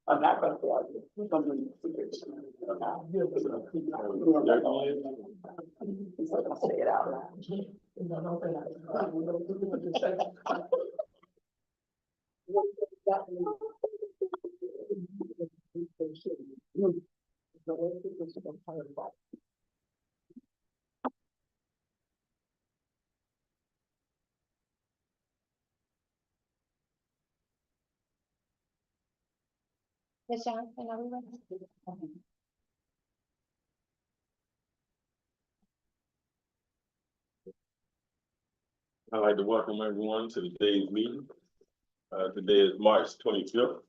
I'm not gonna tell you. We're gonna do it. He's not gonna say it out loud. Ms. Johnson, are we ready? I'd like to welcome everyone to today's meeting. Today is March 25th.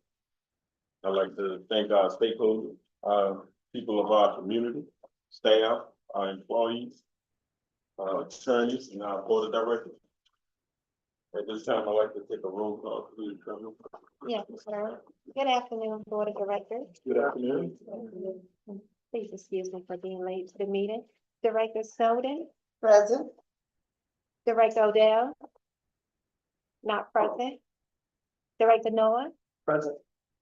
I'd like to thank our stakeholders, people of our community, staff, our employees, attorneys, and our board of directors. At this time, I'd like to take a roll call, please, Colonel. Yes, sir. Good afternoon, Board of Directors. Good afternoon. Please excuse me for being late to the meeting. Director Snowden, Present. Director Odell, not present. Director Noah, Present.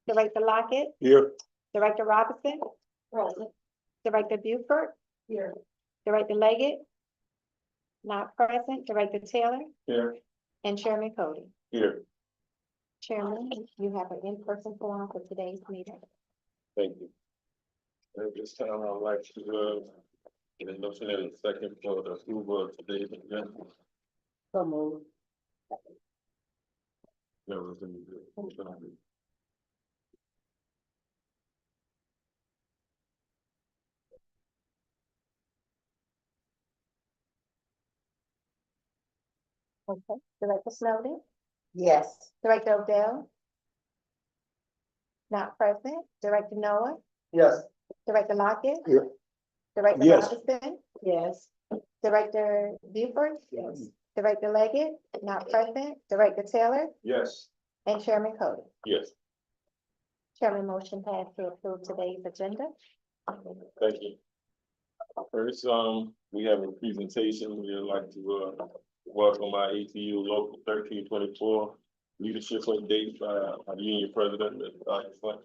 Director Lockett, Here. Director Robinson, present. Director Buford, Here. Director Leggett, not present. Director Taylor, Here. and Chairman Cody. Here. Chairman, you have an in-person forum for today's meeting. Thank you. At this time, I'd like to, get a motion in a second for the approval of today's agenda. So moved. That was in the- Okay. Director Snowden, Yes. Director Odell, not present. Director Noah, Yes. Director Lockett. Here. Director Yes. Robinson, Yes. Director Buford, Yes. Director Leggett, not present. Director Taylor, Yes. and Chairman Cody. Yes, Chairman, motion passed to approve today's agenda. thank you. First, we have a presentation. We'd like to, welcome our ATU Local 1324 leadership updates by our union president, Dr. Flint.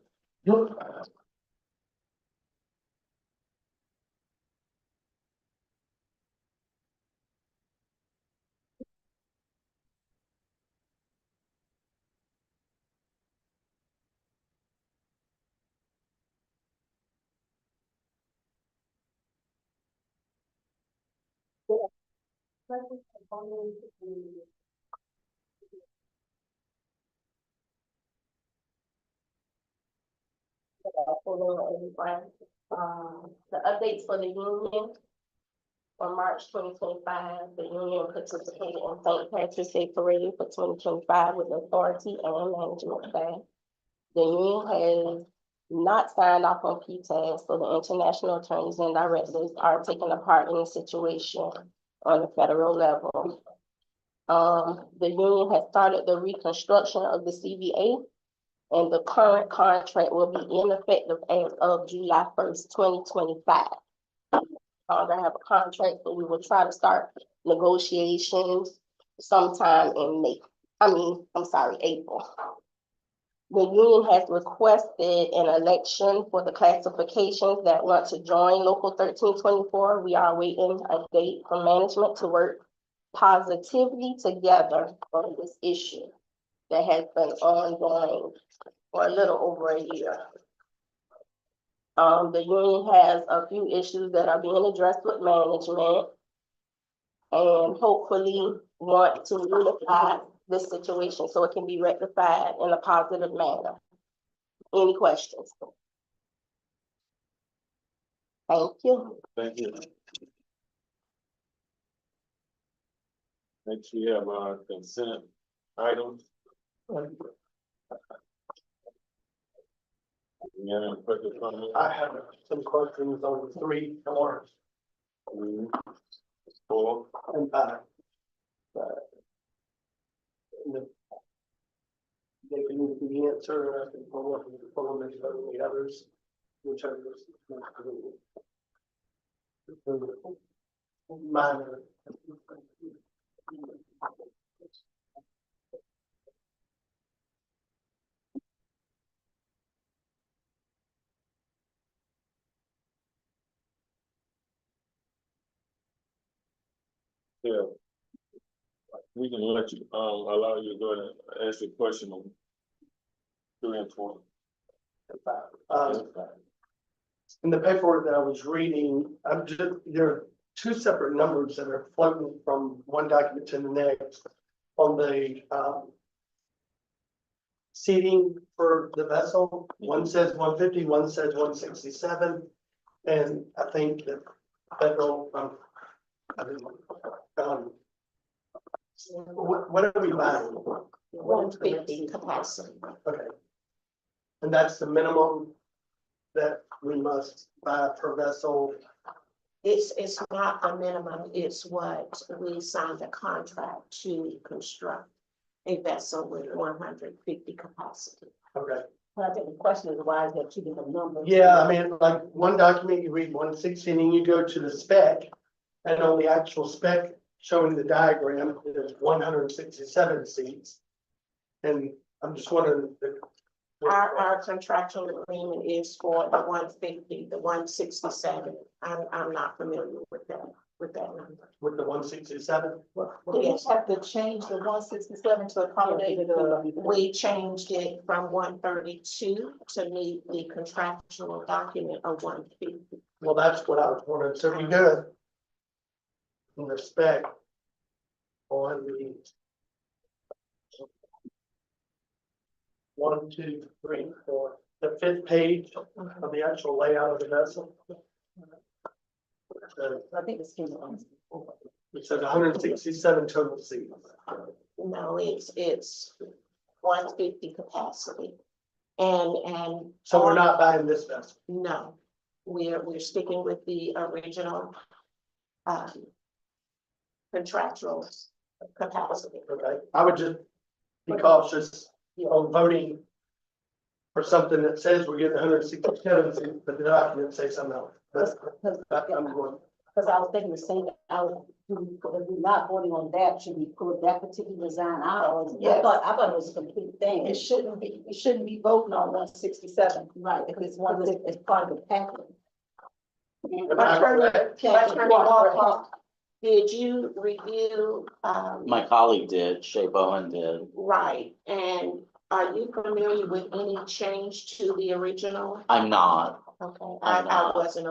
Hello, everyone. The updates for the union for March 2025, the union participated in St. Patrick's Day Parade for 2025 with authority and management staff. The union has not signed off on PTAS, so the international attorneys and directors are taking a part in the situation on the federal level. The union has started the reconstruction of the CBA, and the current contract will be ineffective as of July 1st, 2025. They have a contract, but we will try to start negotiations sometime in April. The union has requested an election for the classifications that want to join Local 1324. We are waiting a date from management to work positively together on this issue that has been ongoing for a little over a year. The union has a few issues that are being addressed with management and hopefully want to unify this situation so it can be rectified in a positive manner. Any questions? Thank you. Thank you. Next, we have our consent items. You have any questions on this? I have some questions on 3, 4, 4, and 5. They can either be answered, or I can follow up with the others, whichever is most convenient. Minor. yeah. We can let you, allow you to go ahead and ask a question on 3 and 4. In the paperwork that I was reading, there are 2 separate numbers that are floating from one document to the next on the seating for the vessel. One says 150, one says 167, and I think that federal, what are we buying? 150 capacity. Okay. And that's the minimum that we must buy per vessel. It's not a minimum, it's what we signed a contract to construct a vessel with 150 capacity. Okay. I think the question is why is there 2 different numbers? Yeah, I mean, like one document, you read 160 and then you go to the spec. And on the actual spec showing the diagram, there's 167 seats. And I'm just wondering. Our contractual agreement is for the 150, the 167. I'm not familiar with that number. With the 167? We have to change the 167 to accommodate we changed it from 132 to meet the contractual document of 150. Well, that's what I was wondering. So if you go in the spec on the 1, 2, 3, 4, the 5th page of the actual layout of the vessel. I think it's It says 167 total seats. no, it's 150 capacity. And So we're not buying this vessel. no, we're sticking with the original contractual capacity. Okay, I would just be cautious on voting for something that says we're getting 167 seats, but the document says something else. I'm going. Cause I was thinking the same, if we're not voting on that, should we pull that particular design out, or? Yes. I thought it was a complete thing. It shouldn't be voting on 167. Right, because it's part of the package. Am I correct? Attorney Walker, did you review, My colleague did, Shay Bowen did. right, and are you familiar with any change to the original? I'm not. Okay, I'm I not. wasn't,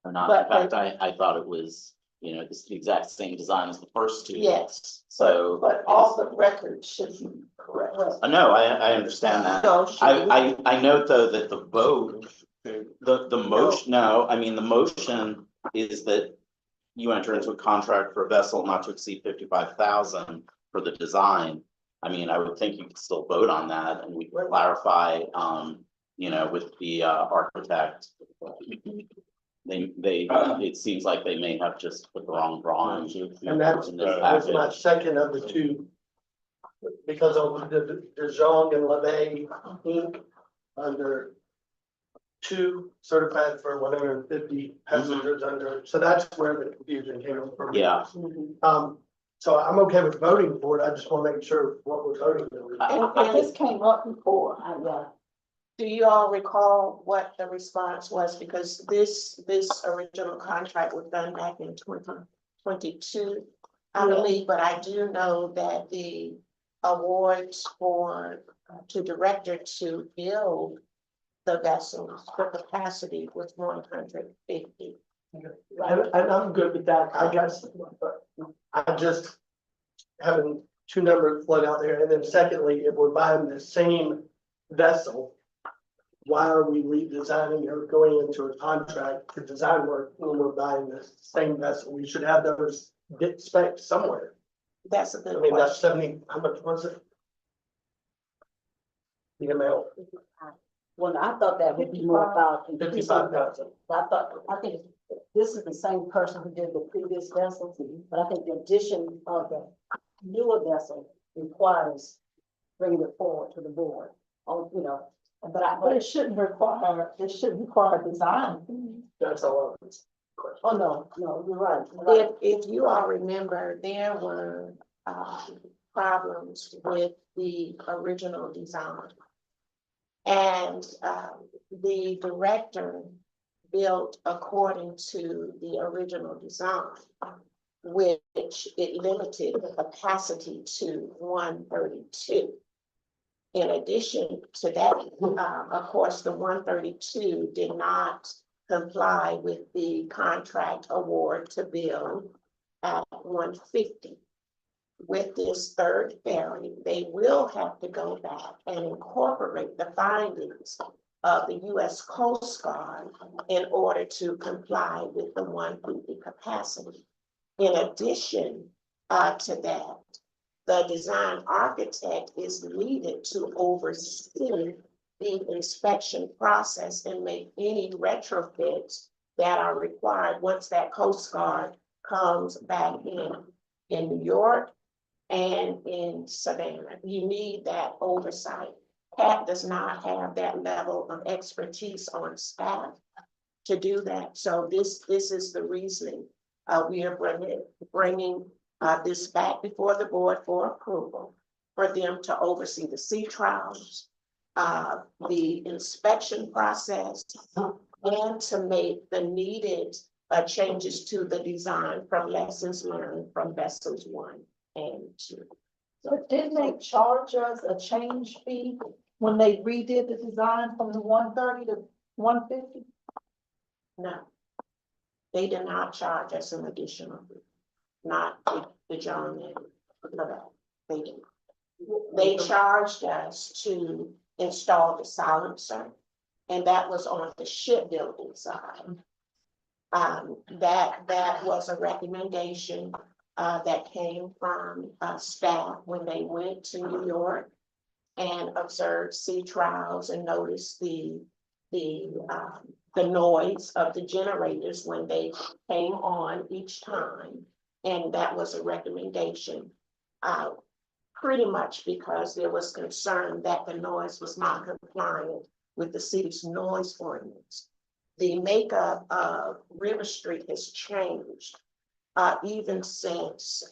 I'm not. But- In fact, I thought it was, it's the exact same design as the first two. yes, So. but all the records should be correct. No, I understand that. So should we- I note though that the vote, the motion, no, I mean, the motion is that you enter into a contract for a vessel not to exceed 55,000 for the design. I mean, I would think you could still vote on that, and we could clarify, with the architect. It seems like they may have just put the wrong drawing. And that's, in this that's my package. second of the two. Because of the Jong and LeVay Inc. under two certified for 150 passengers under, so that's where the confusion came from. Yeah. So I'm okay with voting for it, I just wanna make sure what we're voting on. And This came up before, do you all recall what the response was? Because this original contract was done back in 2022, I believe, but I do know that the awards to director to build the vessels, the capacity was 150. And I'm good with that, I guess, but I just having two numbers float out there, and then secondly, if we're buying the same vessel, why are we redesigning or going into a contract for design work when we're buying the same vessel? We should have those get specs somewhere. That's a I good mean, that's question. 70, how much was it? The amount, well, I thought that would be more about. 55,000. I think this is the same person who did the previous vessels, but I think the addition of the newer vessel requires bringing it forward to the board. But it shouldn't require design. That's all. Oh, no, you're right. If you all remember, there were problems with the original design. And the director built according to the original design, which it limited the capacity to 132. In addition to that, of course, the 132 did not comply with the contract award to build at 150. With this third ferry, they will have to go back and incorporate the findings of the US Coast Guard in order to comply with the 150 capacity. In addition to that, the design architect is needed to oversee the inspection process and make any retrofits that are required once that Coast Guard comes back in New York and in Savannah. You need that oversight. CAT does not have that level of expertise on staff to do that. So this is the reasoning. We are bringing this back before the board for approval, for them to oversee the sea trials, the inspection process, and to make the needed changes to the design from lessons learned from vessels 1 and 2. So didn't they charge us a change fee when they redid the design from the 130 to 150? No, they did not charge us an additional fee, not the John and Lavelle. They didn't. They charged us to install the silencer, and that was on the shipbuilding side. That was a recommendation that came from staff when they went to New York and observed sea trials and noticed the noise of the generators when they came on each time. And that was a recommendation, pretty much because there was concern that the noise was not compliant with the city's noise ordinance. the makeup of River Street has changed. Even since,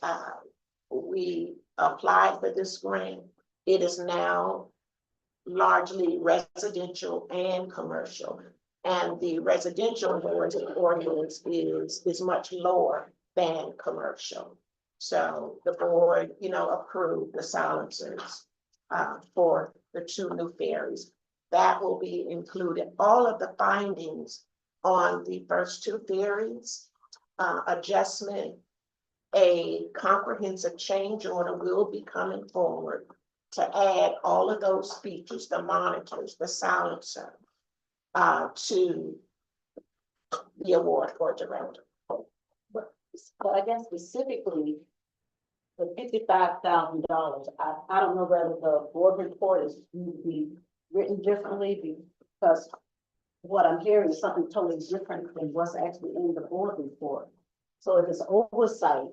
we applied for this grant, it is now largely residential and commercial. And the residential ordinance is much lower than commercial. So the board, approved the silencers for the 2 new ferries. That will be included. All of the findings on the first 2 ferries, adjustment, a comprehensive change order will be coming forward to add all of those features, the monitors, the silencer, to the award for director. But I guess specifically, the $55,000, I don't know whether the board report is need to be written differently, because what I'm hearing is something totally different than what's actually in the board report. So if it's oversight,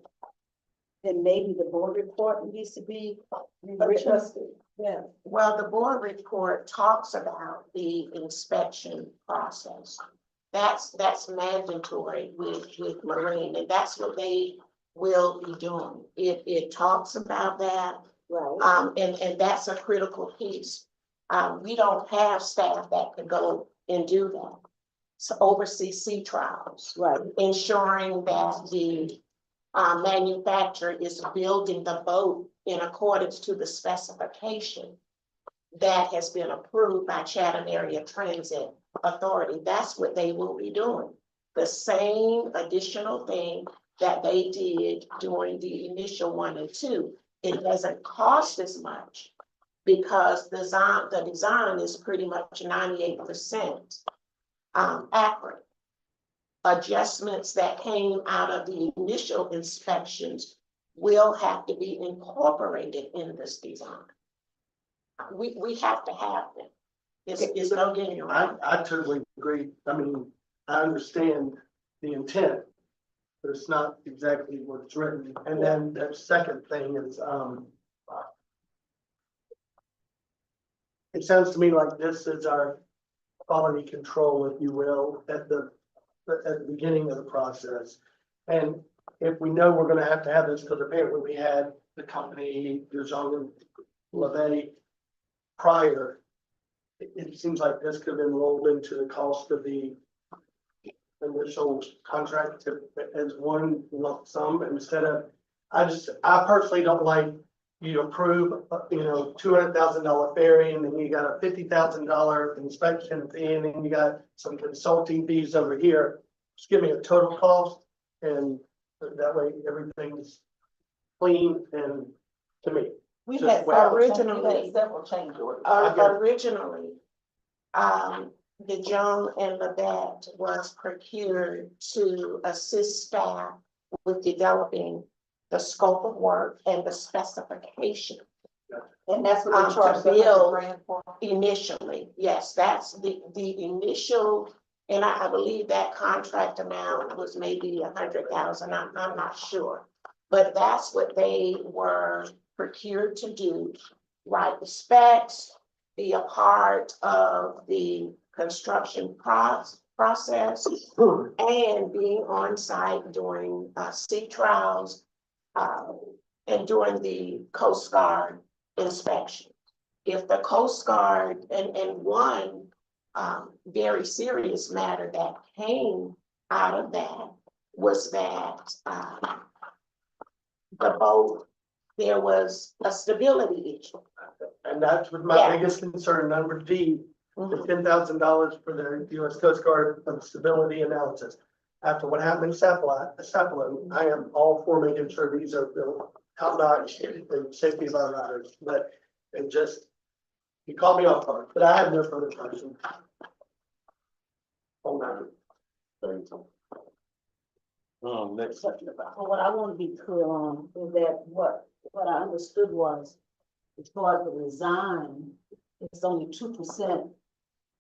then maybe the board report needs to be rewritten. Adjusted. Yeah. Well, the board report talks about the inspection process. That's mandatory with Marine, and that's what they will be doing. It talks about that, Right. and that's a critical piece. We don't have staff that could go and do that. So oversee sea trials, Right. ensuring that the manufacturer is building the boat in accordance to the specification that has been approved by Chatham Area Transit Authority. That's what they will be doing. The same additional thing that they did during the initial 1 and 2. It doesn't cost as much because the design is pretty much 98% accurate. Adjustments that came out of the initial inspections will have to be incorporated in this design. We have to have them. It's no getting around. I totally agree. I mean, I understand the intent, but it's not exactly what's written. And then the second thing is, it sounds to me like this is our quality control, if you will, at the beginning of the process. And if we know we're gonna have to have this, because apparently we had the company, Jean and LeVay prior, it seems like this could have been rolled into the cost of the initial contract as one lump sum instead of, I personally don't like you approve, $200,000 ferry, and then you got a $50,000 inspection fee, and then you got some consulting fees over here. Just give me a total cost, and that way everything's clean and to me. We've Just had well, originally- several change orders. I get it. Originally, the Joan and Levet was procured to assist staff with developing the scope of work and the specification. And that's what Um, they charge to build- $700,000 for. Initially, yes, that's the initial, and I believe that contract amount was maybe 100,000, I'm not sure. But that's what they were procured to do, write the specs, be a part of the construction process, and being on site during sea trials, and during the Coast Guard inspection. If the Coast Guard, and one very serious matter that came out of that was that the boat, there was a stability issue. And that's what my Yeah. biggest concern, number D, the Mhm. $10,000 for the US Coast Guard stability analysis. After what happened in Sapelo, I am all for making sure these are built top notch and safety of our riders, but it just, you caught me off guard, but I have no further questions. On that. Next. So what I want to be clear on is that what I understood was, as far as the design, it's only 2%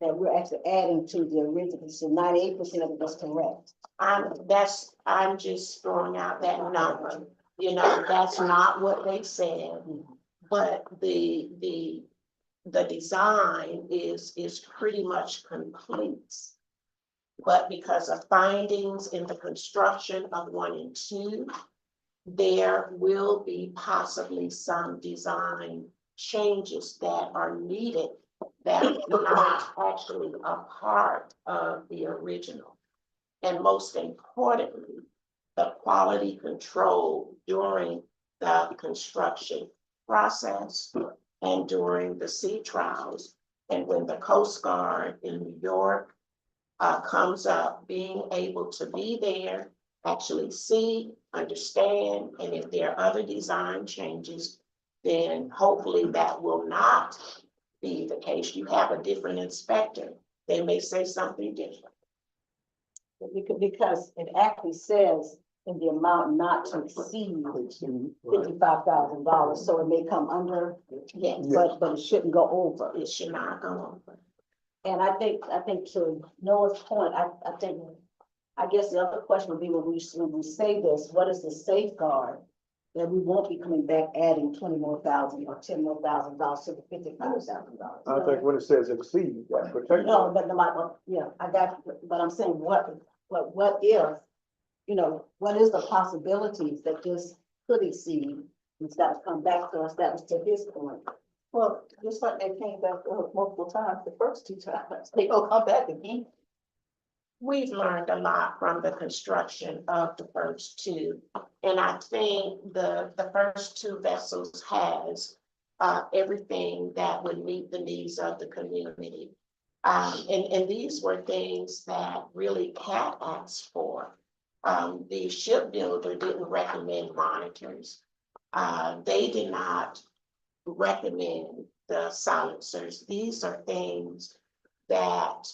that we're actually adding to the original, so 98% of it was correct. I'm just throwing out that number, that's not what they said. But the design is pretty much complete. But because of findings in the construction of 1 and 2, there will be possibly some design changes that are needed that are not actually a part of the original. And most importantly, the quality control during the construction process and during the sea trials. And when the Coast Guard in New York comes up, being able to be there, actually see, understand, and if there are other design changes, then hopefully that will not be the case. You have a different inspector, they may say something different. Because it actually says in the amount not to exceed $55,000, so it may come under, Yes, but it shouldn't go over. it should not go over. And I think to Noah's point, I guess the other question would be when we say this, what is the safeguard? That we won't be coming back adding 20 more thousand or 10 more $1,000 to the $55,000. I think when it says exceed, that protects. No, but yeah, I got, but I'm saying what if, what is the possibilities that this could exceed? Instead of come back to us, that was to his point. Well, just like they came back multiple times, the first 2 times, they gonna come back again. We've learned a lot from the construction of the first 2. And I think the first 2 vessels has everything that would meet the needs of the community. And these were things that really CAT asked for. The shipbuilder didn't recommend monitors. They did not recommend the silencers. These are things that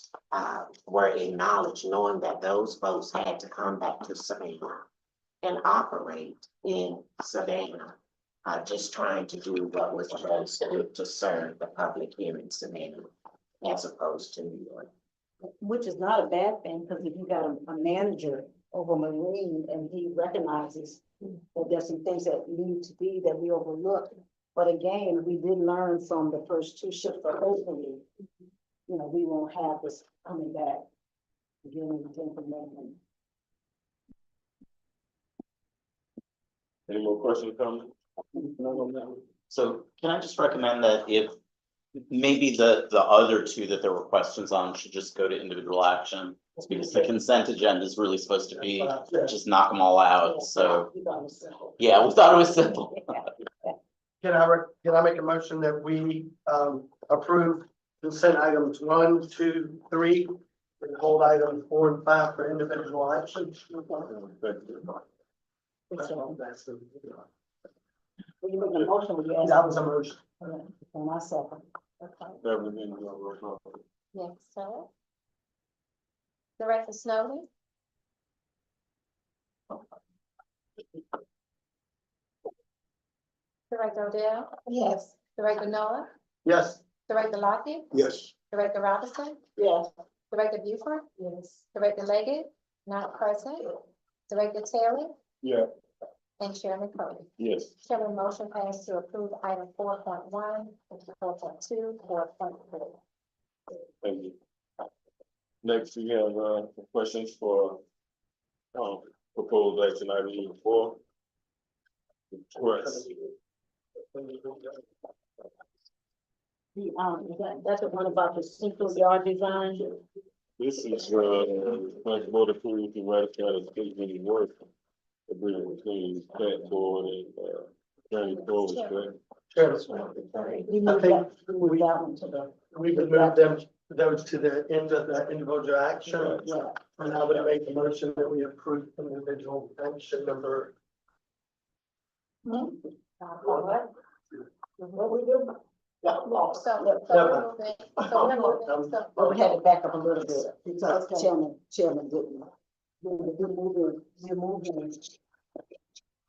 were acknowledged, knowing that those boats had to come back to Savannah and operate in Savannah, just trying to do what was supposed to serve the public here in Savannah, as opposed to New York. Which is not a bad thing, because if you got a manager over Marine and he recognizes that there's some things that need to be that we overlook. But again, we did learn from the first 2 ships, but hopefully, we won't have this coming back again and again from them. Any more questions, comments? So can I just recommend that if maybe the other 2 that there were questions on should just go to individual action? Because the consent agenda is really supposed to be just knock them all out, so, yeah, we thought it was simple. Can I make a motion that we approve consent items 1, 2, 3, and hold items 4 and 5 for individual action? When you make a motion, will you ask? That was a motion. For myself. Everything is on roll call. Yes, sir. Director Snowden? Director Odell? Yes. Director Noah? Yes. Director Lockett? Yes. Director Robinson? Yes. Director Buford? Yes. Director Leggett? Not present. Director Terry? Yeah. And Chairman Cody. Yes. Chairman, motion passed to approve item 4.1, 4.2, 4.3. Thank you. Next, we have questions for proposed action item number 4. Request. That's the one about the central yard design. This is board approval to ratify the statement of work agreement between Plant Board and County Board. We moved that one to the. We would move those to the end of the individual action. Yeah. And I would make the motion that we approve individual action number. What we do? Well, we had to back up a little bit because Chairman didn't. We're moving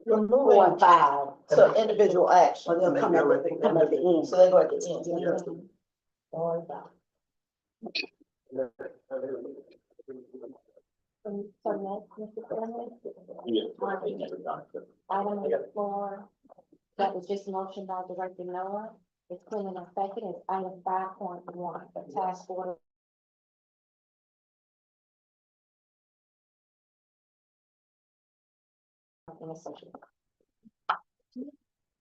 4 and 5. So individual action. Or they'll come at the end. So they go at the end. Yeah. 4 and 5. So next, Mr. Chairman, Yeah. item number 4, that was just motion by Director Noah. It's clean and effective. It's item 5.1, the task order intersection,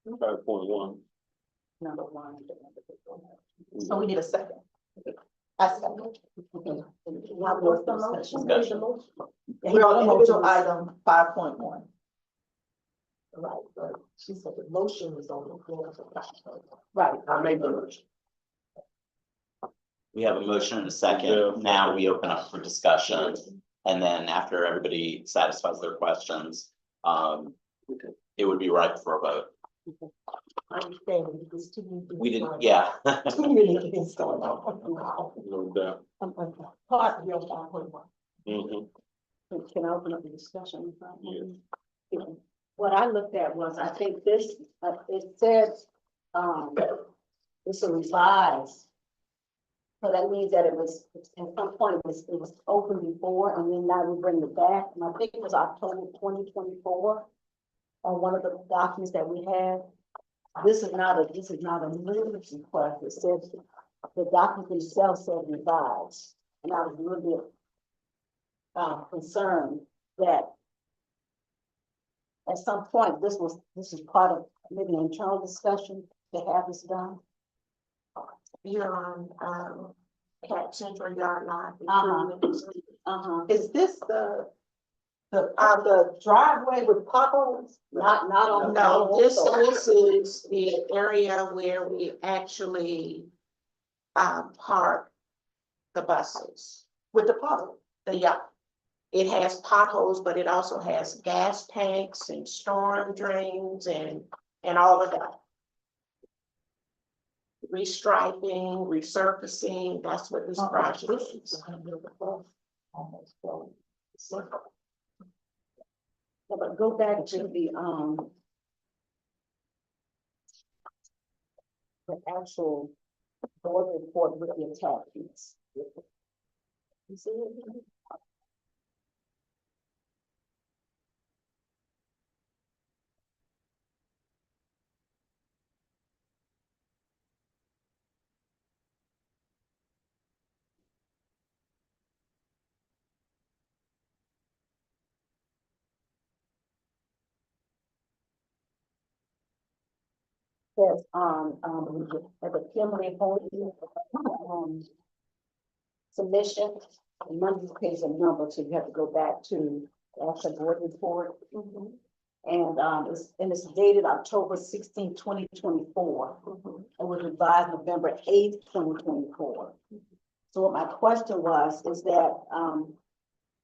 5.1. number one. So we need a second. I second. Okay. What's the motion? Discussion. We're on individual Motion. item 5.1. Right, but she said the motion was on the floor. Right. I made the motion. We have a motion and a second. Yeah. Now we open up for discussion. And then after everybody satisfies their questions, it would be right for a vote. I understand, because too many. We didn't, yeah. Too many things going on. No doubt. I'm part of your 5.1. Mhm. Can I open up the discussion? Yes. Yeah. What I looked at was, I think this, it said, it's a revised. So that means that it was, at some point, it was open before, and then now we bring it back, and I think it was October 2024. On one of the documents that we have. This is not a new request, it says, the document itself said revised, and I was a little bit concerned that at some point, this is part of maybe an internal discussion to have this done. You're on, Cat Central Yard Line. Uh-huh. Is this the driveway with potholes? Not on. No, this is the area where we actually, park the buses. With the pothole? Yeah. It has potholes, but it also has gas tanks and storm drains and all of that. Restriping, resurfacing, that's what this project is. Yeah, but go back to the actual board report with the attachments. You see it? Says at the Kimberly submission, the number pays a number, so you have to go back to the actual board report. And it's dated October 16, 2024. It was revised November 8th, 2024. So what my question was, is that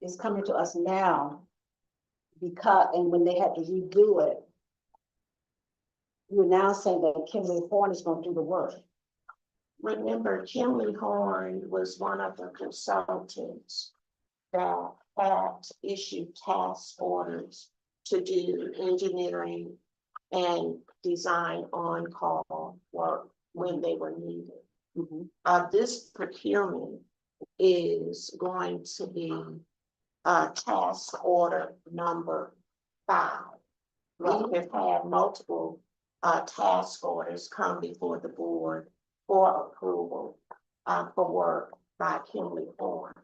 it's coming to us now because, and when they had to redo it, you're now saying that Kimberly Horn is going to do the work. Remember, Kimberly Horn was one of the consultants that had issued task orders to do engineering and design on-call work when they were needed. This procurement is going to be task order number 5. We have had multiple task orders come before the board for approval for work by Kimberly Horn.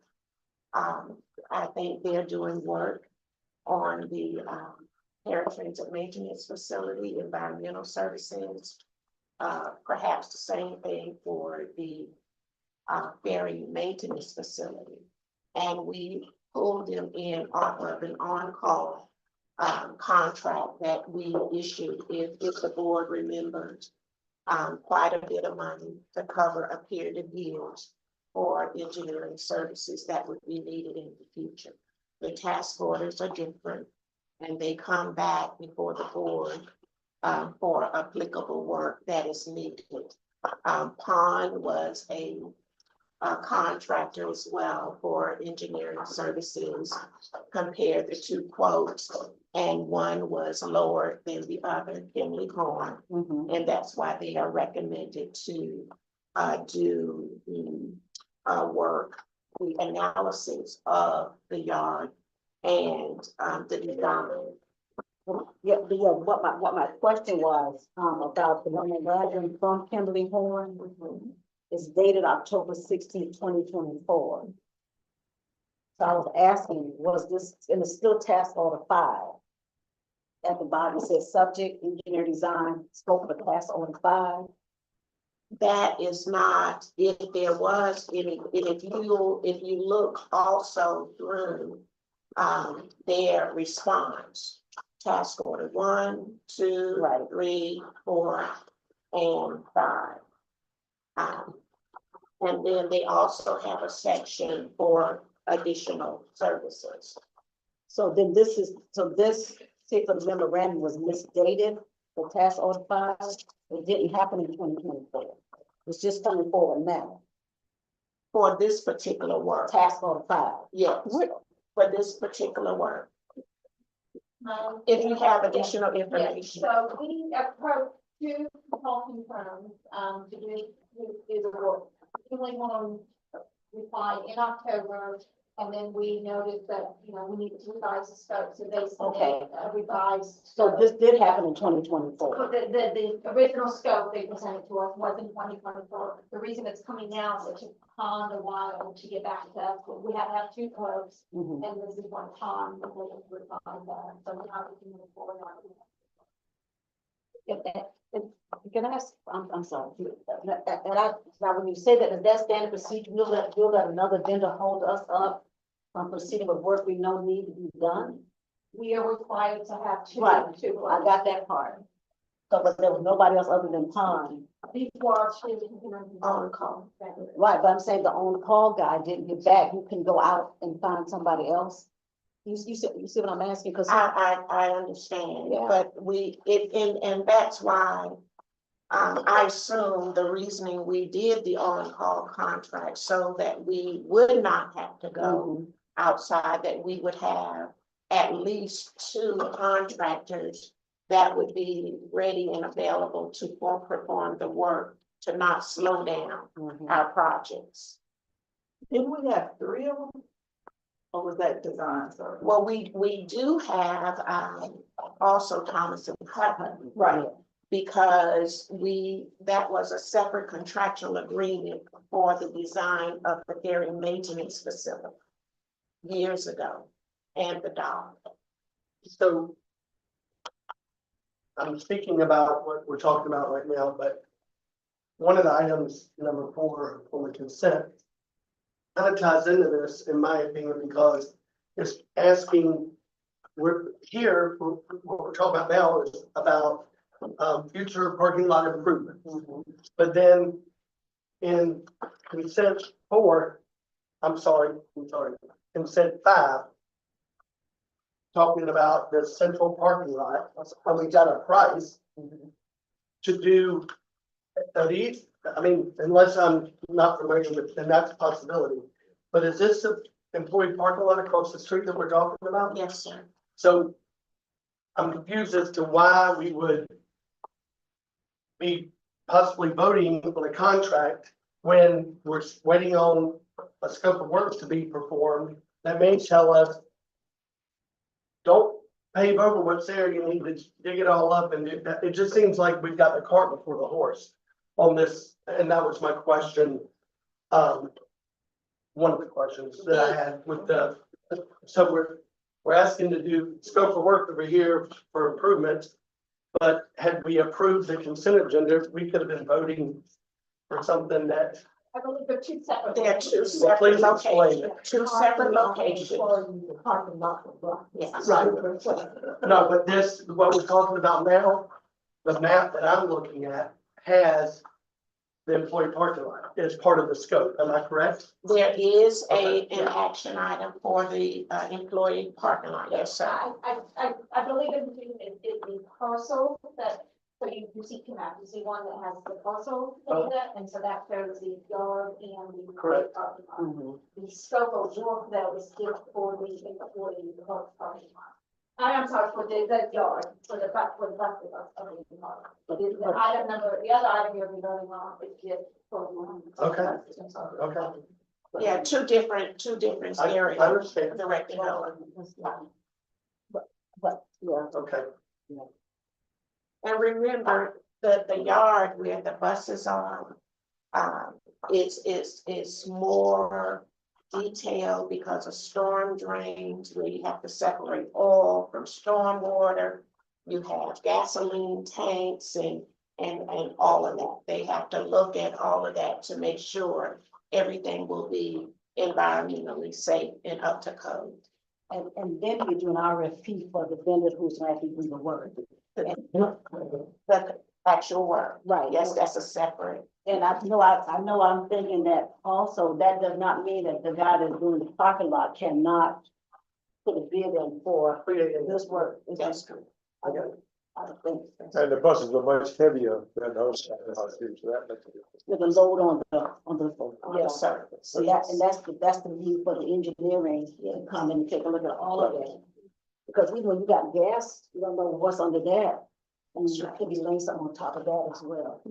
I think they're doing work on the paratransit maintenance facility, environmental services, perhaps the same thing for the ferry maintenance facility. And we pulled them in off of an on-call contract that we issued, if the board remembers, quite a bit of money to cover a period of years for engineering services that would be needed in the future. The task orders are different, and they come back before the board for applicable work that is needed. Pond was a contractor as well for engineering services. Compare the two quotes, and one was lower than the other, Kimberly Horn, and that's why they are recommended to do the work, the analysis of the yard and the design. What my question was about the memorandum from Kimberly Horn is dated October 16, 2024. So I was asking, was this, and it's still task order 5? at the bottom, it says subject, engineer design, scope of task order 5. That is not, if there was any, if you look also through, their response. Task order 1, 2, Right. 3, 4, and 5. And then they also have a section for additional services. So then this particular memorandum was misdated, the task order 5. It didn't happen in 2024. It's just coming forward now, For this particular work, task order 5. yes, for this particular work. If you have additional Yes, information. so we approached 2 consulting firms, to do the work. We only one replied in October, and then we noticed that, we need to revise the scope, so they Okay. submitted a revised. So this did happen in 2024. So the original scope they presented to us was in 2024. The reason it's coming now is it took Pond a while to get back to us, but we have to have 2 quotes, Mhm. and this is one Pond, that we refine that, so now we can move forward on it. Can I ask, I'm sorry, now when you say that, is that standard procedure, you'll let another vendor hold us up on proceeding with work we know need to be done? We are required to have two. Right, I got that part. So, but there was nobody else other than Pond. Before our two. On call. Right, but I'm saying the on-call guy didn't get back, you can go out and find somebody else. You see what I'm asking, because. I understand, Yeah. but and that's why. I assume the reasoning we did the on-call contract so that we would not have to go outside, that we would have at least 2 contractors that would be ready and available to perform the work, to not slow down our projects. Didn't we have 3 of them? Or was that design, sorry? Well, we do have, also Thomas and Hutton. Right. Because that was a separate contractual agreement for the design of the dairy maintenance facility years ago, and the dock. So I'm speaking about what we're talking about right now, but one of the items, number 4, on the consent, kind of ties into this, in my opinion, because it's asking, what we're talking about now is about future parking lot improvements. But then in consent 4, consent 5, talking about the central parking lot, and we got a price to do these, I mean, unless I'm not familiar with, then that's a possibility. But is this the employee parking lot across the street that we're talking about? Yes, sir. So I'm confused as to why we would be possibly voting on a contract when we're waiting on a scope of work to be performed that may tell us, don't pave over what's there, you need to dig it all up and do that. It just seems like we've got the cart before the horse on this, and that was my question. One of the questions that I had with so we're asking to do scope of work over here for improvements. But had we approved the consent agenda, we could have been voting for something that. I believe they're 2 separate. They're 2 Please separate explain locations, it. 2 separate locations. Parking lot. Yes. Right. No, but this, what we're talking about now, the map that I'm looking at has the employee parking lot as part of the scope. Am I correct? There is Okay. an action item for the employee parking lot, yes, sir. I believe it's the parcel that, so you see, you see one that has the parcel data, and so that shows the yard and the. Correct. parking lot. The scope of work though is still for the employee parking lot. I'm sorry, for the yard, for the bus, of the park. But the item number, the other item you're voting on is just for. Okay. Okay. Yeah, two different I areas understand. directed over. But, yeah. Okay. And remember that the yard where the buses are, is more detailed because of storm drains, where you have to separate oil from storm water. you have gasoline tanks and all of that. They have to look at all of that to make sure everything will be environmentally safe and up to code. And then you do an RFP for the vendor who's gonna actually do the work. The actual work, Right. yes, that's a separate. And I know, I'm thinking that also, that does not mean that the guy that's doing the parking lot cannot put a bid in for this work. It's That's just, true. I don't think, And the buses are much heavier than those, so that makes a difference. with a load on the, On yeah. the surface. So that, and that's the need for the engineering to come in and take a look at all of that. Because even when you got gas, you don't know what's under there. And you could be laying something on top of that as well.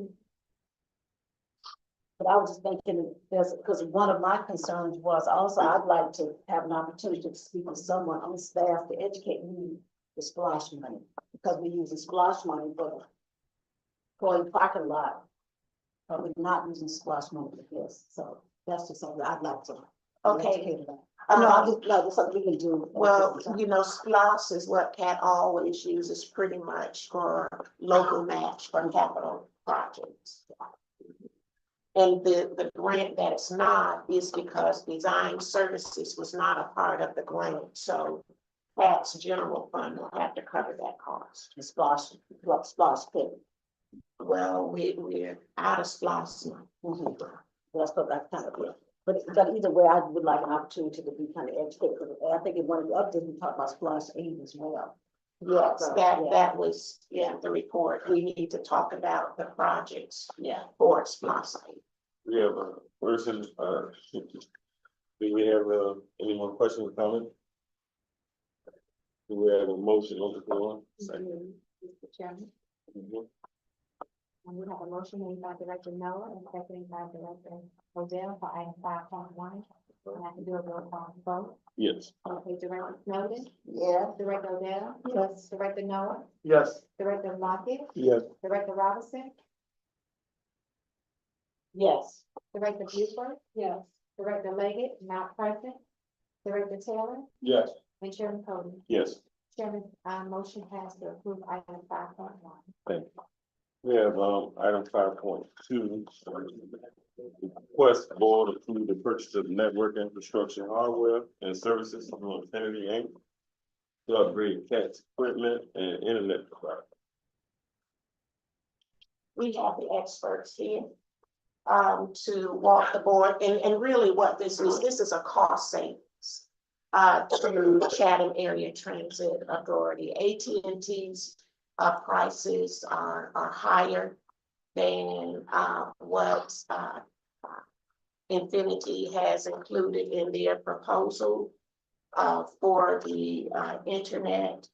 But I was just thinking, there's, because one of my concerns was also, I'd like to have an opportunity to speak with someone on staff to educate me the splash money. Because we use the splash money for the parking lot. But we're not using splash money for this, so that's just something I'd like to. be Okay. educated on. No, I just, no, that's something we can do. Well, you know, SPOS is what CAT always uses pretty much for local match for capital projects. And the grant that it's not is because design services was not a part of the grant, so CAT's general fund will have to cover that cost. The splash pit. Well, we're out of SPOS now. That's what I kind of, but either way, I would like an opportunity to be kind of educated. I think in one of the updates, we talked about splash aid as well. Yes, So, that yeah. was, the report. We need to talk about the projects Yeah. for SPOS. We have a person, do we have, any more questions or comments? Do we have a motion on the floor? Mr. Chairman, Mhm. we have a motion made by Director Noah and seconded by Director Odell for item 5.1. And I can do a roll call vote. Yes. Okay, Director Snowden, Yeah. Director Odell, yes, Director Noah, Yes, Director Lockett, Yes, Director Robinson, Yes. Director Buford. Yes. Director Leggett, not present. Director Taylor Yes. and Chairman Cody. Yes. Chairman, motion passed to approve item 5.1. Thank you. We have, item 5.2. Request board approve the purchase of network infrastructure hardware and services from Infinity Inc. To upgrade CAT's equipment and internet provider. We have the experts here to walk the board, and really what this is a cost savings to Chatham Area Transit Authority. AT&T's prices are higher than what Infinity has included in their proposal for the internet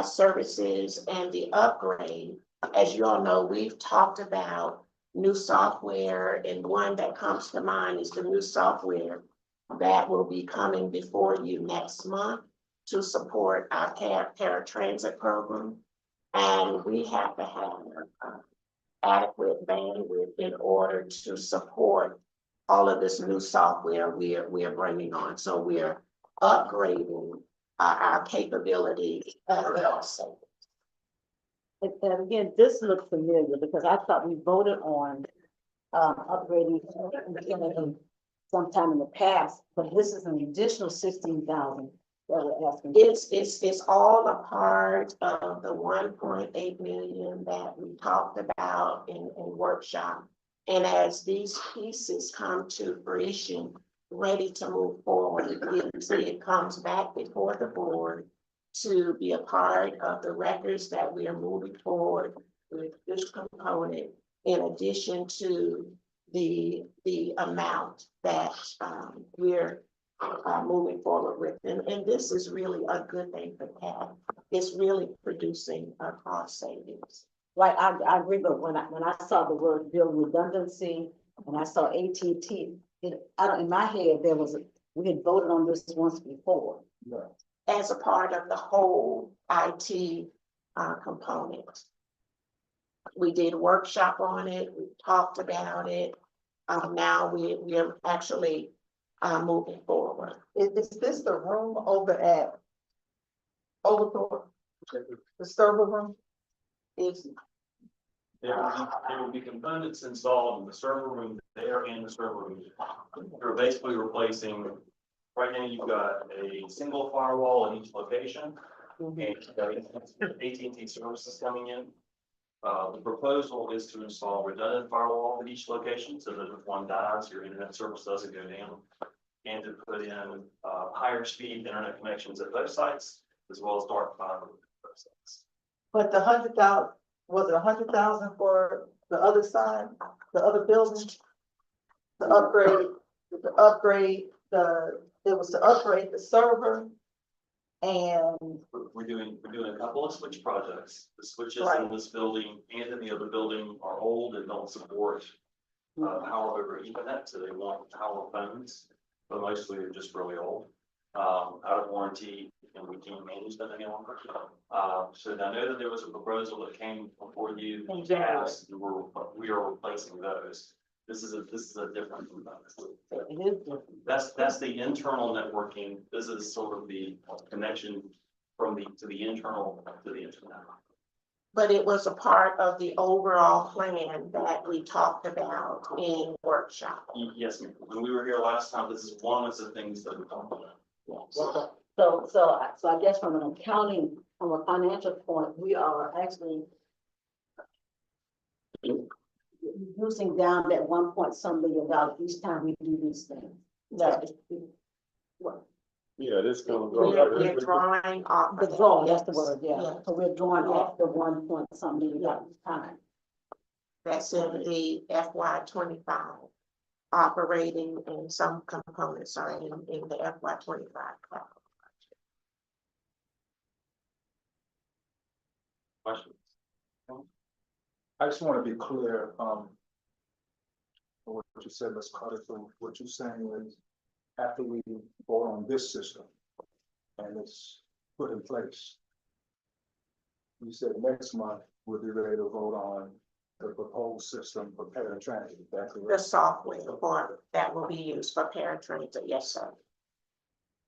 services and the upgrade. As you all know, we've talked about new software, and one that comes to mind is the new software that will be coming before you next month to support our paratransit program. And we have to have adequate bandwidth in order to support all of this new software we are bringing on. So we're upgrading our capability also. And again, this looks familiar because I thought we voted on upgrading sometime in the past, but this is an additional 16,000 that we're asking. It's all a part of the 1.8 million that we talked about in workshop. And as these pieces come to fruition, ready to move forward, it comes back before the board to be a part of the records that we are moving forward with this component, in addition to the amount that we're moving forward with. And this is really a good thing for CAT. It's really producing a cost savings. Right, I agree, but when I saw the word bill redundancy and I saw AT&T, in my head, we had voted on this once before. As a part of the whole IT component. We did a workshop on it, we talked about it. Now we're actually moving forward. Is this the room over at Overthorpe? The server room is, There will be components installed in the server room there and the server room. You're basically replacing, right now you've got a single firewall in each location. And you've got AT&T services coming in. The proposal is to install redundant firewall at each location, so that if one dies, your internet service doesn't go down. And to put in, higher speed internet connections at those sites, as well as dark fiber at those sites. but the 100,000, was it 100,000 for the other side, the other building? The upgrade, it was to upgrade the server. And, We're doing a couple of switch projects. The switches Right. in this building and in the other building are old and don't support power over Ethernet, so they want power phones, but mostly they're just really old. Out of warranty, and we can't manage them any longer. So I know that there was a proposal that came before you in the past, and we are replacing those. This is a different component. It is different. That's the internal networking. This is sort of the connection from to the internal to the internet. But it was a part of the overall plan that we talked about in workshop. Yes, ma'am. When we were here last time, this is one of the things that we talked about. So I guess from an accounting, from a financial point, we are actually reducing down that 1 million each time we do these things. No. Yeah, this comes. We're drawing off. The draw, that's the word, Yeah. yeah. So we're drawing off the 1 million each time. That's in the FY 25 operating, and some components are in the FY 25 capital. Questions? I just want to be clear, what you said, Ms. Carter, so what you're saying is after we vote on this system and it's put in place, you said next month we'll be ready to vote on the proposed system for paratransit. That's The correct. software for that will be used for paratransit, yes, sir.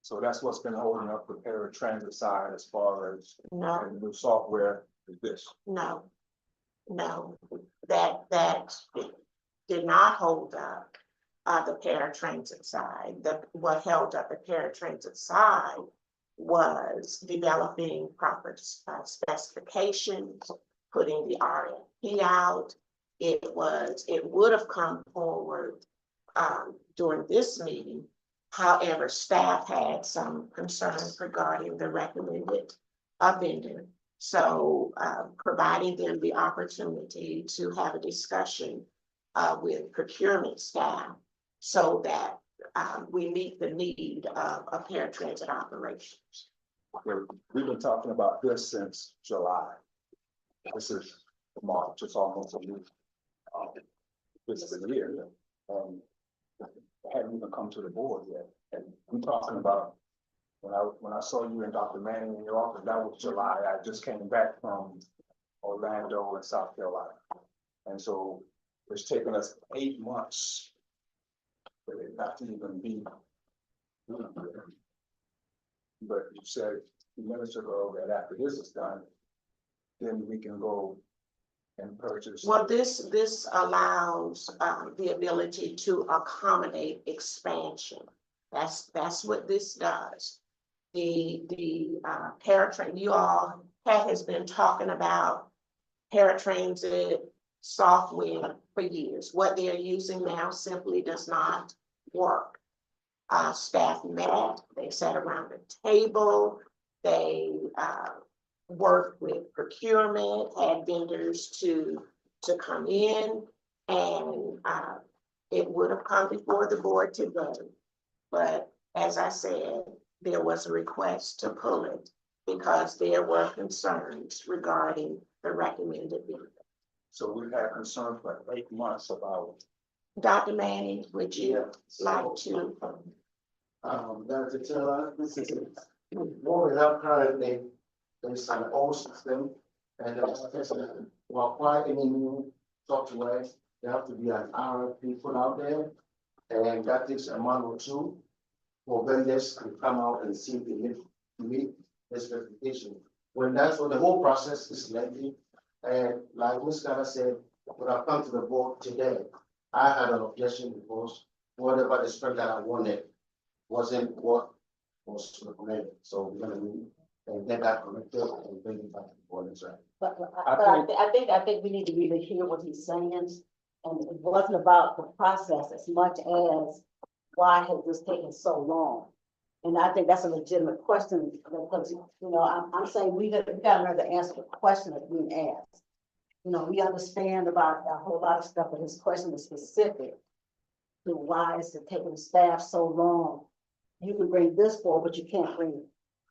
So that's what's been holding up the paratransit side as far as No, the new software is this. no, that did not hold up the paratransit side. What held up the paratransit side was developing proper specifications, putting the RFP out. It would have come forward during this meeting. However, staff had some concerns regarding the recommended vendor. So providing them the opportunity to have a discussion with procurement staff so that we meet the need of paratransit operations. We've been talking about this since July. This is March, it's almost a new fiscal year. Hadn't even come to the board yet. And we're talking about, when I saw you and Dr. Manning in your office, that was July. I just came back from Orlando and South Carolina. And so it's taken us 8 months for it not to even be. But you said a few minutes ago that after this is done, then we can go and purchase. Well, this allows the ability to accommodate expansion. That's what this does. The paratransit, you all has been talking about paratransit software for years. What they're using now simply does not work. Staff met, they sat around the table, they worked with procurement, had vendors to come in, and it would have come before the board to vote. But as I said, there was a request to pull it because there were concerns regarding the recommended vendor. So we've had concern for 8 months about. Dr. Manning, would you like to? Dr. Taylor, this is what we have currently is an old system, and to acquire any new software, there have to be an RFP put out there, and that takes a month or two for vendors to come out and see if they meet the specification. when that's when the whole process is lengthy. And like Ms. Carter said, when I come to the board today, I had an objection because whatever the spread that I wanted wasn't what was recommended. So we're gonna meet and get that corrected and bring it back to the board as well. But I I think we need to really hear what he's saying. And it wasn't about the process as much as why has this taken so long? And I think that's a legitimate question, because, you know, I'm saying we gotta learn to answer the question that's being asked. You know, we understand about a whole lot of stuff, but his question is specific to why is it taking staff so long? You can bring this forward, but you can't bring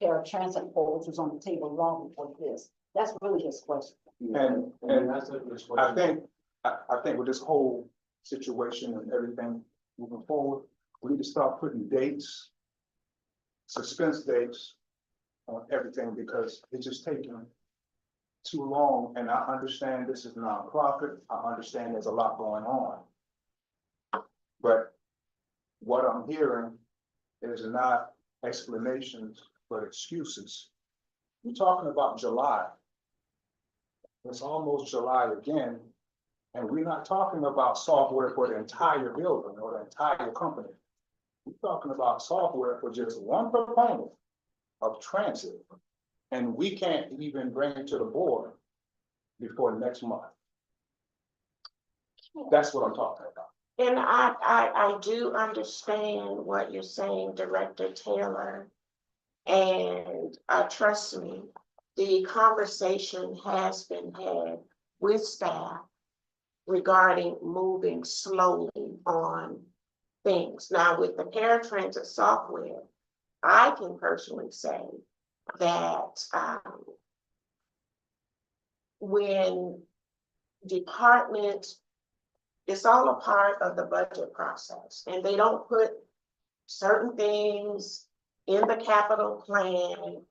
paratransit forward, which was on the table long before this. That's really his question. And That's the question. I think with this whole situation and everything moving forward, we need to start putting dates, suspense dates on everything, because it's just taking too long. And I understand this is nonprofit. I understand there's a lot going on. But what I'm hearing is not explanations, but excuses. We're talking about July. It's almost July again, and we're not talking about software for the entire building or the entire company. We're talking about software for just one component of transit, and we can't even bring it to the board before next month. That's what I'm talking about. And I do understand what you're saying, Director Taylor. And trust me, the conversation has been had with staff regarding moving slowly on things. Now, with the paratransit software, I can personally say that when departments, it's all a part of the budget process, and they don't put certain things in the capital plan.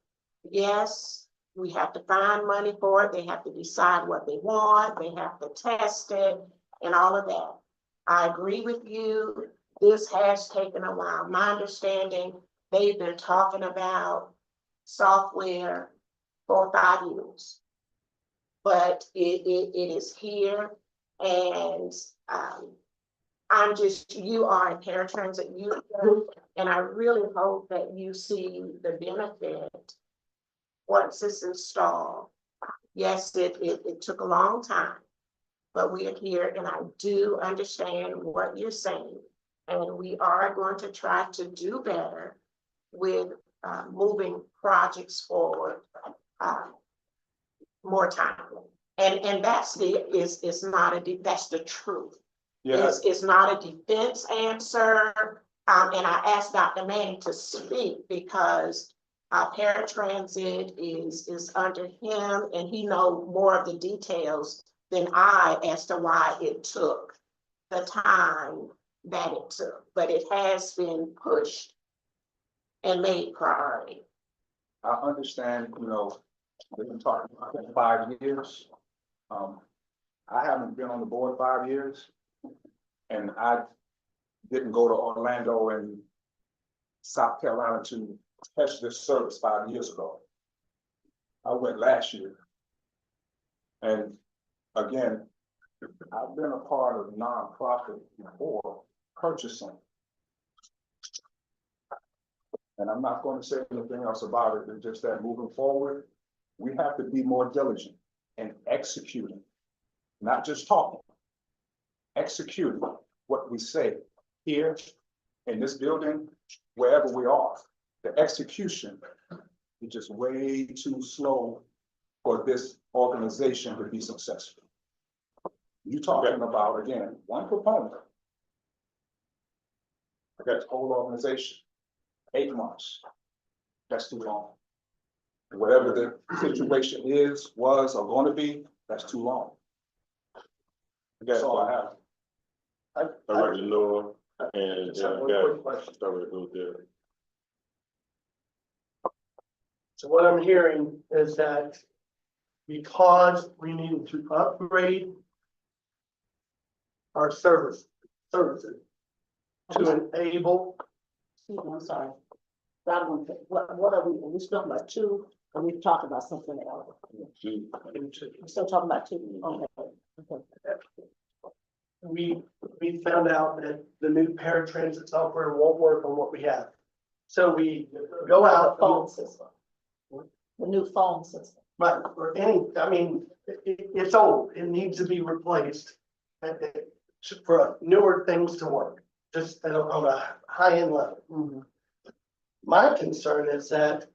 Yes, we have to find money for it. They have to decide what they want. They have to test it and all of that. I agree with you. This has taken a while. My understanding, they've been talking about software for 5 years. But it is here, and you are in paratransit youth, and I really hope that you see the benefit once it's installed. Yes, it took a long time, but we are here, and I do understand what you're saying. And we are going to try to do better with moving projects forward more timely. And that's that's the truth. Yeah, It's not a defense answer. And I asked Dr. Manning to speak because paratransit is under him, and he knows more of the details than I as to why it took the time that it took. But it has been pushed and made priority. I understand, you know, we've been talking about 5 years. I haven't been on the board 5 years, and I didn't go to Orlando and South Carolina to test this service 5 years ago. I went last year. And again, I've been a part of nonprofit before purchasing. And I'm not going to say anything else about it, it's just that moving forward, we have to be more diligent in executing, not just talking. Executing what we say here in this building, wherever we are. The execution is just way too slow for this organization to be successful. You're talking about, again, one component. That whole organization, 8 months. That's too long. Whatever the situation is, was, or going to be, that's too long. That's all I have. All right, Lenore, and Just have I one got quick question. started to go there. So what I'm hearing is that because we need to upgrade our services to enable, Excuse me, I'm sorry. What are we talking about, 2 And we've talked about something else. We're still talking about two, okay. We found out that the new paratransit software won't work on what we have. So we go The out. phone system. The new phone system. Right, or any, I mean, it's old, it needs to be replaced. For newer things to work, just on a high-end level. My concern is that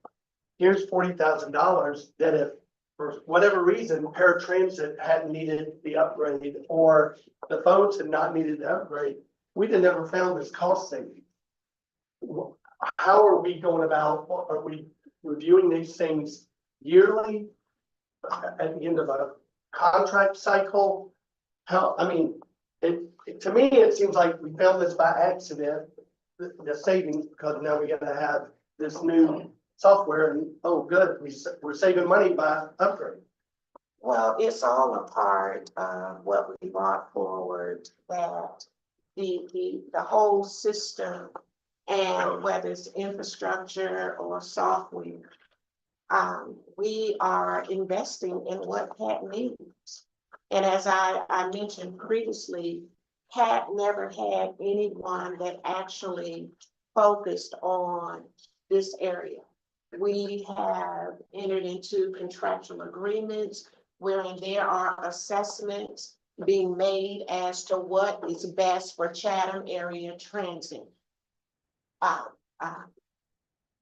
here's $40,000 that if, for whatever reason, paratransit hadn't needed the upgrade or the phones had not needed the upgrade, we'd have never found this cost saving. How are we going about, are we reviewing these things yearly? At the end of a contract cycle? How, I mean, to me, it seems like we found this by accident, the savings, because now we gotta have this new software and, oh, good, we're saving money by upgrade. Well, it's all a part of what we brought forward, that the whole system, and whether it's infrastructure or software, we are investing in what Pat needs. And as I mentioned previously, Pat never had anyone that actually focused on this area. We have entered into contractual agreements wherein there are assessments being made as to what is best for Chatham area transit.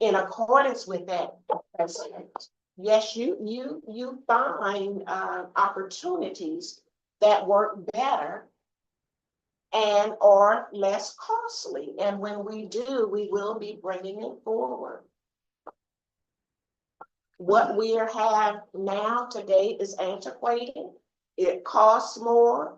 In accordance with that assessment, yes, you find opportunities that work better and are less costly. And when we do, we will be bringing it forward. What we have now today is antiquated. It costs more.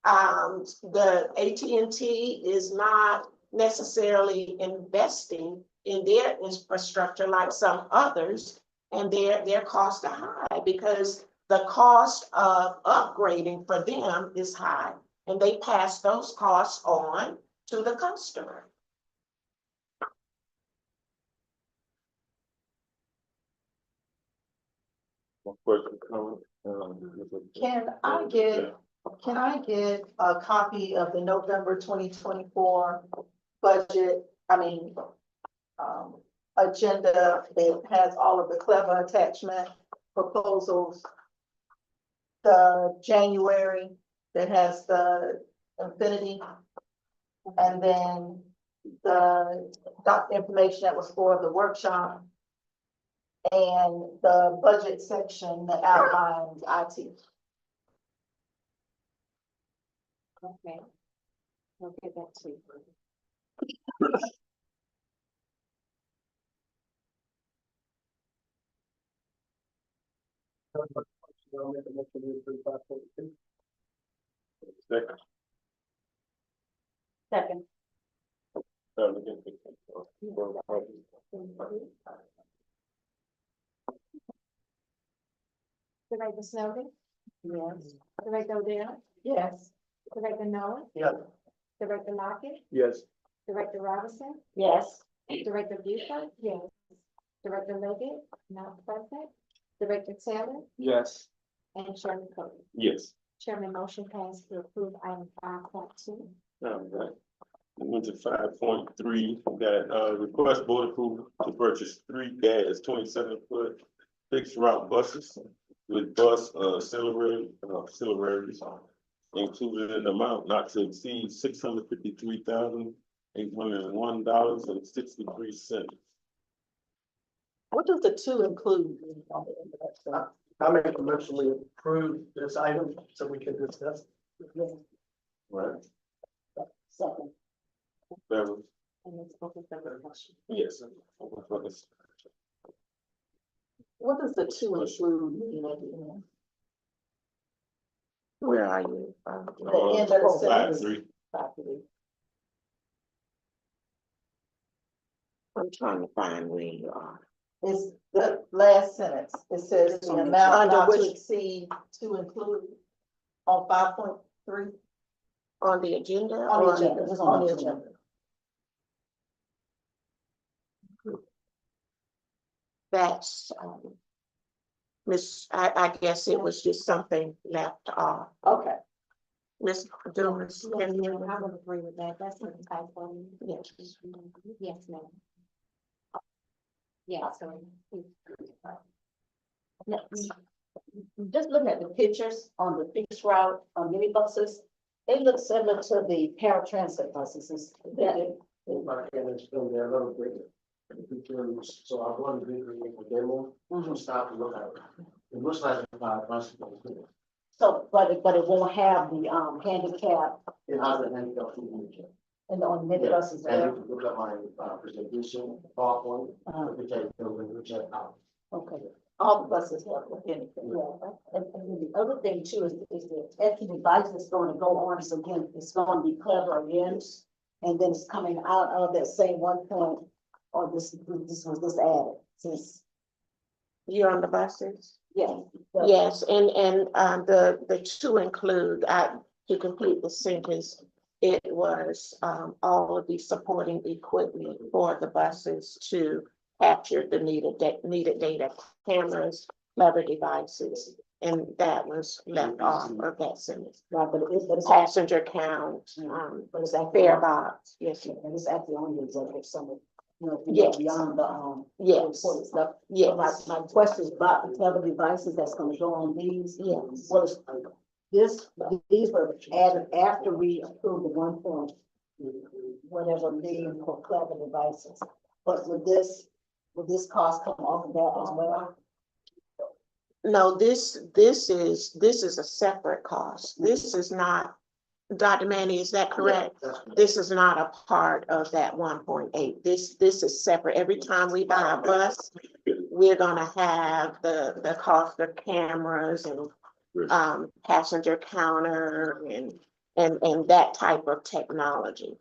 The AT&T is not necessarily investing in their infrastructure like some others, and their costs are high because the cost of upgrading for them is high, and they pass those costs on to the customer. Can I get a copy of the November 2024 budget, agenda that has all of the clever attachment proposals? The January that has the Infinity, and then the information that was for the workshop, and the budget section that outlines IT. Okay. I'll get that to you. I'll make a motion to approve 5.2. Second. Second. Director Snowden, Yes. Director Odell, Yes. Director Noah, Yeah. Director Lockett, Yes. Director Robinson, Yes. Director Buford, yes. Director Leggett, not present. Director Taylor Yes. and Chairman Cody. Yes. Chairman, motion passed to approve item 5.2. All right. We went to 5.3, we got, request board approval to purchase 3 gas 27-foot fixed route buses with bus, auxiliaries, included in the amount not to exceed $653,801.63. What does the two include on the end of that stuff? I make a motion we approve this item so we can discuss. Right? Second. Beverly? And it's open for discussion. Yes. What does the two include mean at the end? Where are you? The end of the sentence. 5.3. Property. I'm trying to find where you are. It's the last sentence. It says the amount Under not to which- exceed to include on 5.3. On the agenda? On the or- agenda, just on the agenda. That's, I guess it was just something left off. Okay. Ms. Dumas, can you? I would agree with that, that's a type of. Yes. Yes, ma'am. Yeah, so. Just looking at the pictures on the fixed route on minibuses, they look similar to the paratransit buses. If I can explain that a little bit. Because, so I want to do a demo, to start to look at it. It looks like a bicycle. So, but it won't have the handicap It has a handicap. and on the minibuses And there. you can look at my presentation, PowerPoint, which I can, which I have. Okay, all the buses have a handicap. Yeah, and then the other thing too is the extra device that's going to go on, so again, it's going to be clever again. And then it's coming out of that same 1 point, or this was just added, since, You're on the buses? yeah. Yes, and the two include, to complete the sentence, it was all of the supporting equipment for the buses to capture the needed data, cameras, clever devices, and that was left off of that sentence. Right, but it's Passenger count, but it's actually, fare box, yes, and it's actually on the executive summary, you know, Yes. beyond the yes, important stuff. yes, My question is about the clever devices that's gonna go on these. yes. Well, these were added after we approved the 1 point, whatever million for clever devices. But would this cost come off of that as well? No, this is a separate cost. This is not, Dr. Manny, is that correct? That's correct. This is not a part of that 1.8. This is separate. Every time we buy a bus, we're gonna have the cost of cameras and passenger counter and that type of technology.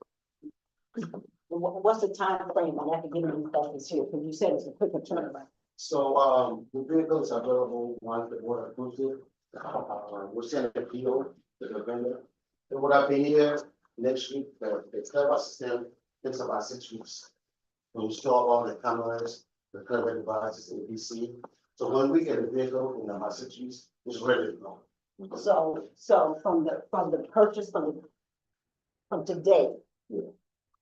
What's the time frame on that to get these buses here? Because you said it's a quicker turnaround. So, the vehicles are available once the board approves it. We'll send a PO to the vendor. It would have been here next week, the clever system takes about 6 weeks. To install all the cameras, the clever devices in PC. So when we get the vehicle in about 6 weeks, it's ready to go. So from the purchase from today,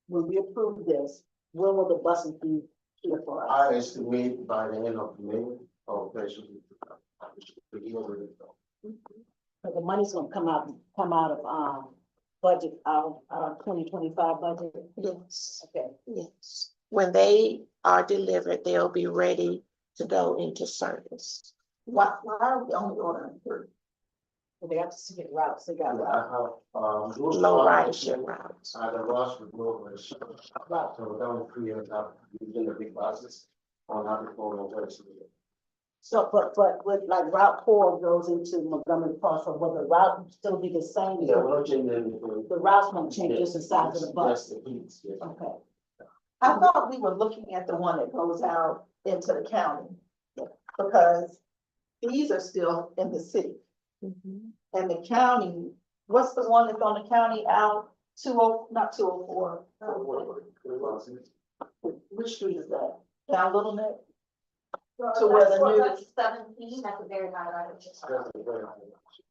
when we approve this, when will the buses be here for us? I estimate by the end of May, or basically, the year ready to go. So the money's gonna come out of budget, our 2025 budget. Yes, Okay. yes. When they are delivered, they'll be ready to go into service. Why are we only ordering 3? So they have to see it routes, they got Yeah, routes. I have, those Low are- ridership routes. The Ross with Rovers. So that will free us up using the big buses on how to go on West. So, but with like Route 4 goes into Montgomery Park, so will the route still be the same? Yeah, we're not changing anything. The routes won't change, just the size of the bus. Just the heat, yeah. Okay. I thought we were looking at the one that goes out into the county. Because these are still in the city. And the county, what's the one that's on the county out, not 204? Which street is that? Down Little Neck? To where the new- That's 17, that's a very high ridership.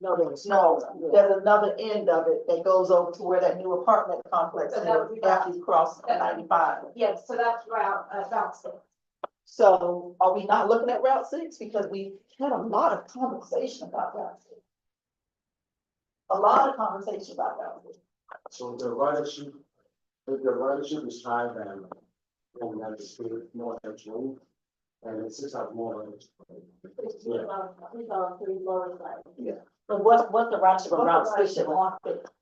No, there's No, there's another end of it that goes over to where that new apartment complex is, So that would be after you cross 95. Yes, so that's route 6. So are we not looking at Route 6? Because we had a lot of conversation about Route 6. A lot of conversation about Route 6. So the ridership, if the ridership is high than, the spirit, more actually, and it's just have more. Yeah. But what's the route to Route 6?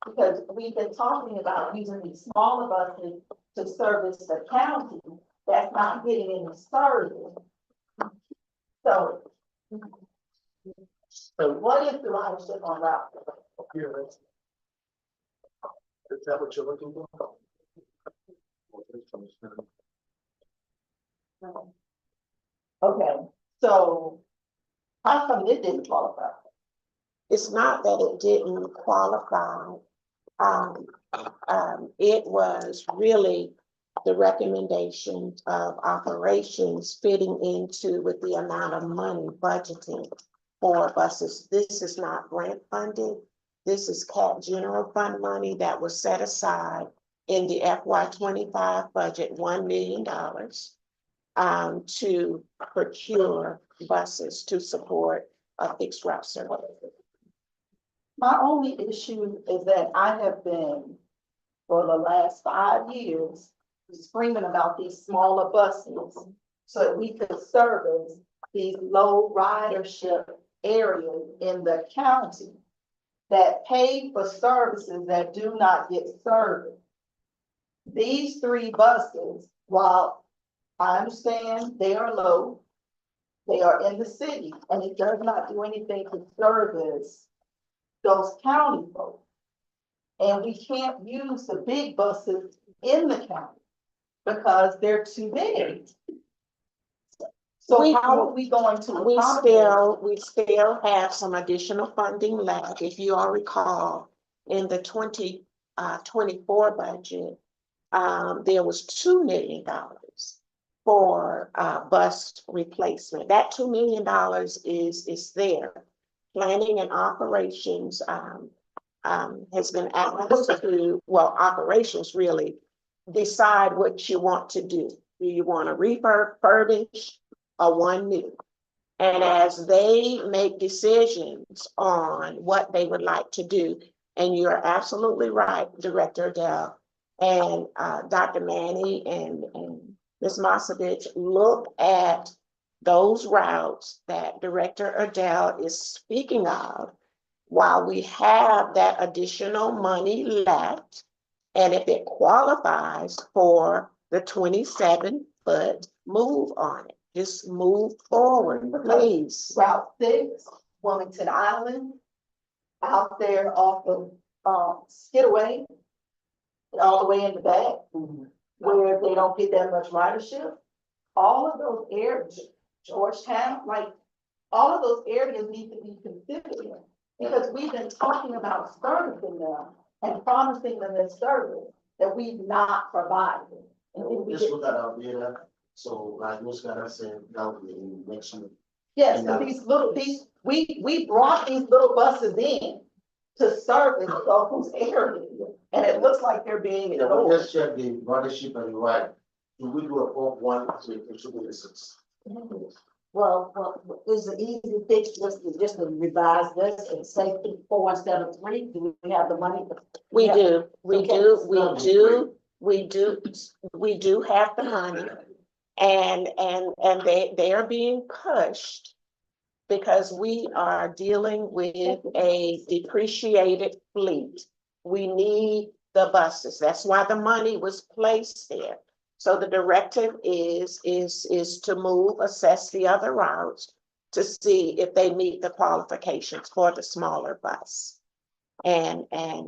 Because we've been talking about using these smaller buses to service the county, that's not getting any service. So what is the ridership on Route? Here, is that what you're looking for? Okay, so how come it didn't qualify? It's not that it didn't qualify. It was really the recommendations of operations fitting into with the amount of money budgeting for buses. This is not grant funded. This is CAT general fund money that was set aside in the FY 25 budget, $1 million to procure buses to support a fixed route service. My only issue is that I have been, for the last 5 years, screaming about these smaller buses so that we could service these low ridership areas in the county that pay for services that do not get serviced. These 3 buses, while I understand they are low, they are in the city, and it does not do anything to service those county folks. And we can't use the big buses in the county because they're too big. So We- how are we going to We accommodate? we still have some additional funding left. If you all recall, in the 24 budget, there was $2 million for bus replacement. That $2 million is there. Planning and operations has been asked to, well, operations really decide what you want to do. Do you want to refurbish or one new? And as they make decisions on what they would like to do, and you're absolutely right, Director Adele, and Dr. Manny and Ms. Mosevich, look at those routes that Director Adele is speaking of, while we have that additional money left, and if it qualifies for the 27-foot, move on it. Just move forward, please. Route 6, Wilmington Island, out there off of Skidaway, all the way in the back, where they don't get that much ridership. All of those areas, Georgetown, like, all of those areas need to be considered. Because we've been talking about servicing them and promising them this service that we've not provided. And then we Just get, look at our data, so like Ms. Gada said, that will be in next week. yes, so we brought these little buses in to service those areas. And it looks like they're being Yeah, we ignored. just check the ridership and the ride. Do we do a form 1 to 6? Well, is the easy fix just to revise this and say 4 instead of 3? Do we have the money? We Yeah. do, Okay. we do have the money. And they are being pushed because we are dealing with a depreciated fleet. We need the buses. That's why the money was placed there. So the directive is to move, assess the other routes to see if they meet the qualifications for the smaller bus. And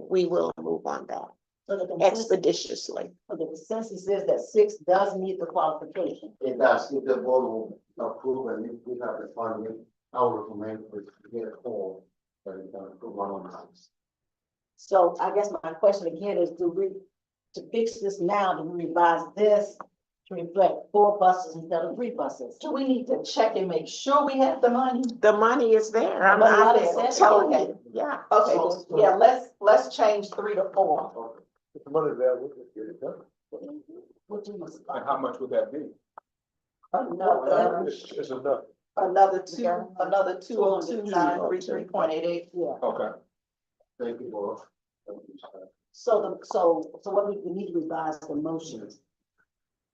we will move on that So the consensus, expeditiously. so the consensus is that 6 does meet the qualification. It does, if the board will approve and if we have the funding, I will recommend we get a form that we can put one on the house. So I guess my question again is, to fix this now, do we revise this to reflect 4 buses instead of 3 buses? Do we need to check and make sure we have the money? The money is there. I'm money not is there. telling Okay. you, yeah. Okay, yeah, let's change 3 to 4. If the money there, we could get it done. What do you? And how much would that be? Another, It's enough. another 202,933.88. Yeah, Okay. Thank you, board. so what we need to revise the motions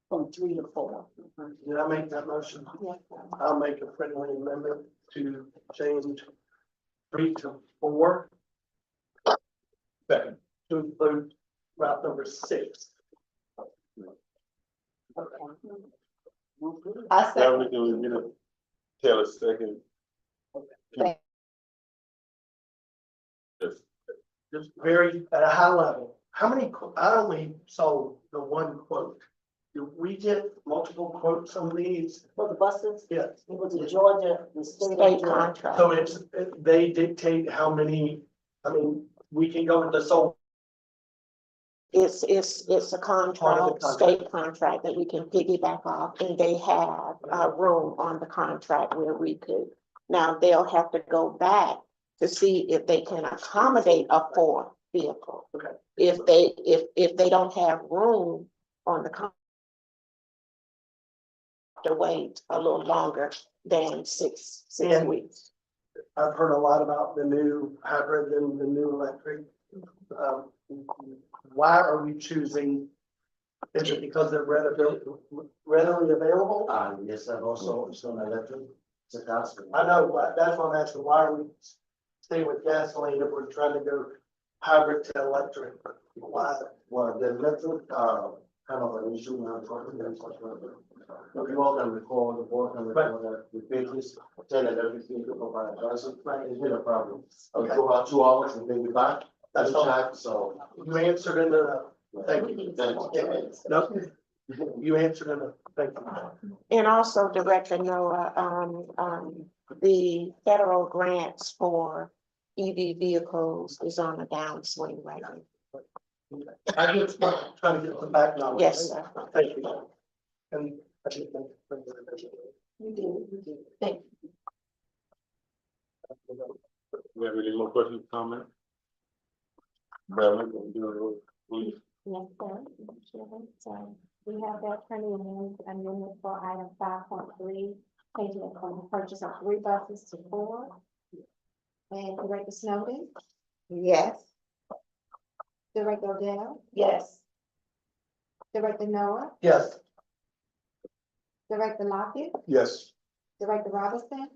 from 3 to 4. Did I make that motion? Yeah. I'll make a friendly amendment to change 3 to 4 Second. to include route number 6. I Now said, we can get a, tell a second. Thank- Yes. Just very, at a high level, how many, I only saw the one quote. Do we get multiple quotes on these? For the buses, Yes. it was in Georgia, the state of State Georgia. contract. So they dictate how many, I mean, we can go with the sole It's a contract, state contract that we can piggyback off, and they have room on the contract where we could. Now, they'll have to go back to see if they can accommodate a fourth vehicle. Okay. If they don't have room on the to wait a little longer than six Yeah. weeks. I've heard a lot about the new hybrid and the new electric. Why are we choosing? Is it because they're readily available? Yes, and also it's an electric, it's a gas. I know, but that's what I'm asking, why are we staying with gasoline if we're trying to go hybrid to electric? Why? Well, the electric, kind of an issue now, talking about. You all can recall, the board can recall that the pages tell that everything to provide, that's a, it's been a problem. Okay. For about 2 hours and then we back, That's that's all. check, so. You answered in the, thank you. No, you answered in the, thank you. And also Director Noah, the federal grants for EV vehicles is on a downswing right now. I just trying to get them back now. Yes, sir. Thank you. And I just think. You did. Thank you. We have any more questions, comments? Bradley, can you do a roll, please? Yes, sir. So we have that turning in amendment for item 5.3, changing it from the purchase of 3 buses to 4. And Director Snowden, Yes. Director Odell, Yes. Director Noah, Yes. Director Lockett, Yes. Director Robinson.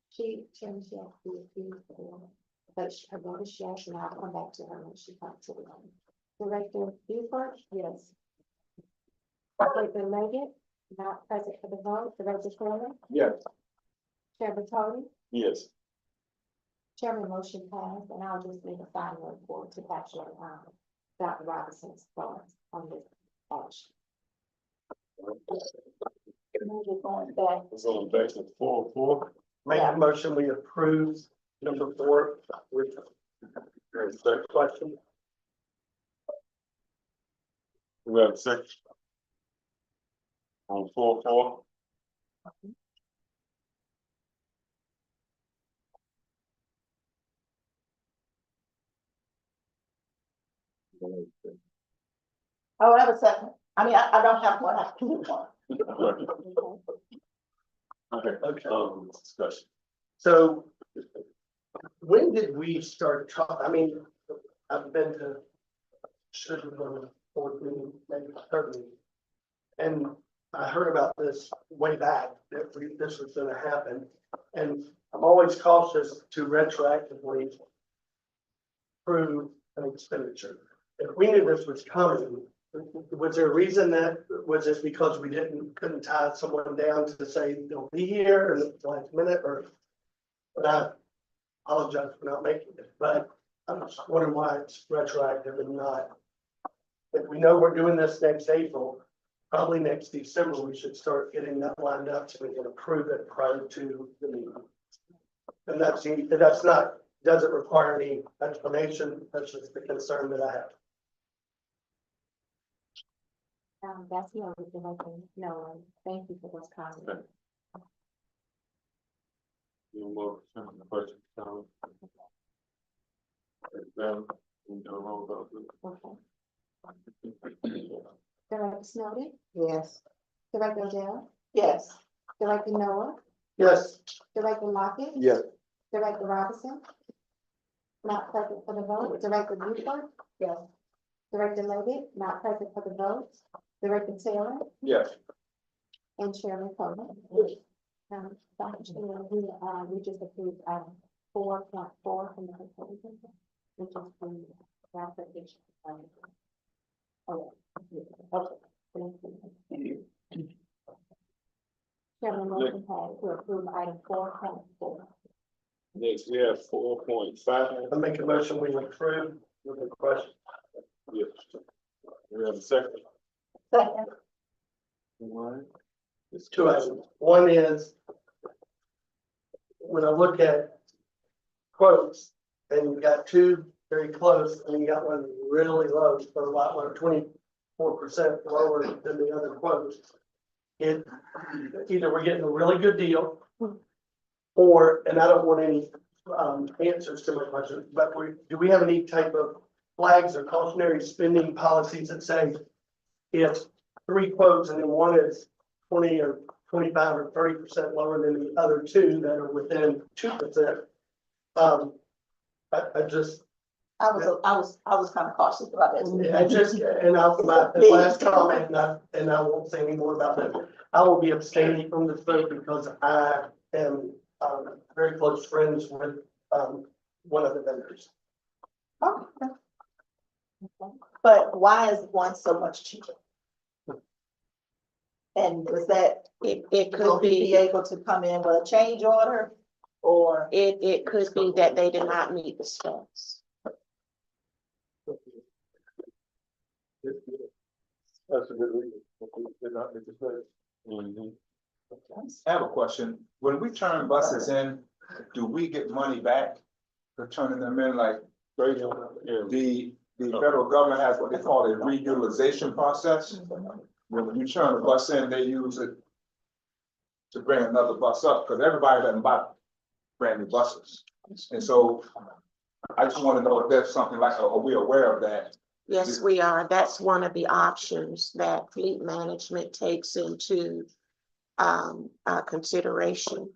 She has to be accused for, but her vote is yes, and I'll come back to her when she comes to the room. Director Buford, yes. Director Leggett, not present for the vote. Director Taylor, Yes. Chairman Tony, Yes. Chairman motion passed, and I'll just make a final report to capture, Dr. Robinson's thoughts on this action. We're going back. We're going back to 4-4. Make a motion, we approve number 4 with the question. We have a second. On 4-4. Oh, I have a second. I mean, I don't have one, I have one. Okay, discussion. So when did we start talking? I mean, I've been to, should have been to 4th meeting, maybe 3rd meeting. And I heard about this way back, that this was gonna happen. And I'm always cautious to retroactively approve an expenditure. If we knew this was coming, was there a reason that, was this because we couldn't tie someone down to say they'll be here in the last minute, or? But I apologize for not making it, but I'm just wondering why it's retroactive and not. If we know we're doing this next April, probably next December, we should start getting that lined up so we can approve it prior to the meeting. And that's not, doesn't require any explanation, that's just the concern that I have. That's the only thing I can know. Thank you for those comments. No more questions, comments? Then we do a roll call, please. Okay. Director Snowden, Yes. Director Odell, Yes. Director Noah, Yes. Director Lockett. Yes. Director Robinson. Not present for the vote. Director Buford. Yes. Director Leggett, not present for the vote. Director Taylor Yes. and Chairman Tony. Dr. Taylor, we just approved item 4.4 from the proposal, which is the ratification. Oh, okay. Thank you. Chairman motion passed to approve item 4.4. Next, we have 4.5. I make a motion, we approve with the question. Yes. We have a second. Second. One. It's 2 items. One is, when I look at quotes, and you've got 2 very close, and you got one really low for a lot, like 24% lower than the other quotes. It, either we're getting a really good deal, or, and I don't want any, answers to my question, but do we have any type of flags or cautionary spending policies that say if 3 quotes and then one is 20 or 25 or 30% lower than the other 2 that are within 2%? I just, I was kind of cautious about that. I just, and I'll, my last comment, and I won't say any more about that. I will be abstaining from this vote because I am, very close friends with, one of the vendors. Okay. But why is one so much cheaper? And was that, It will could he be be, able to come in with a change order? Or, it could be that they did not meet the specs. That's a good reason. They're not necessarily. Mhm. I have a question. When we turn buses in, do we get money back for turning them in? Like, Yeah. the federal government has what they call a reutilization process. When you turn a bus in, they use it to bring another bus up, because everybody doesn't buy brand new buses. And so I just want to know if there's something like, are we aware of that? Yes, we are. That's one of the options that fleet management takes into consideration.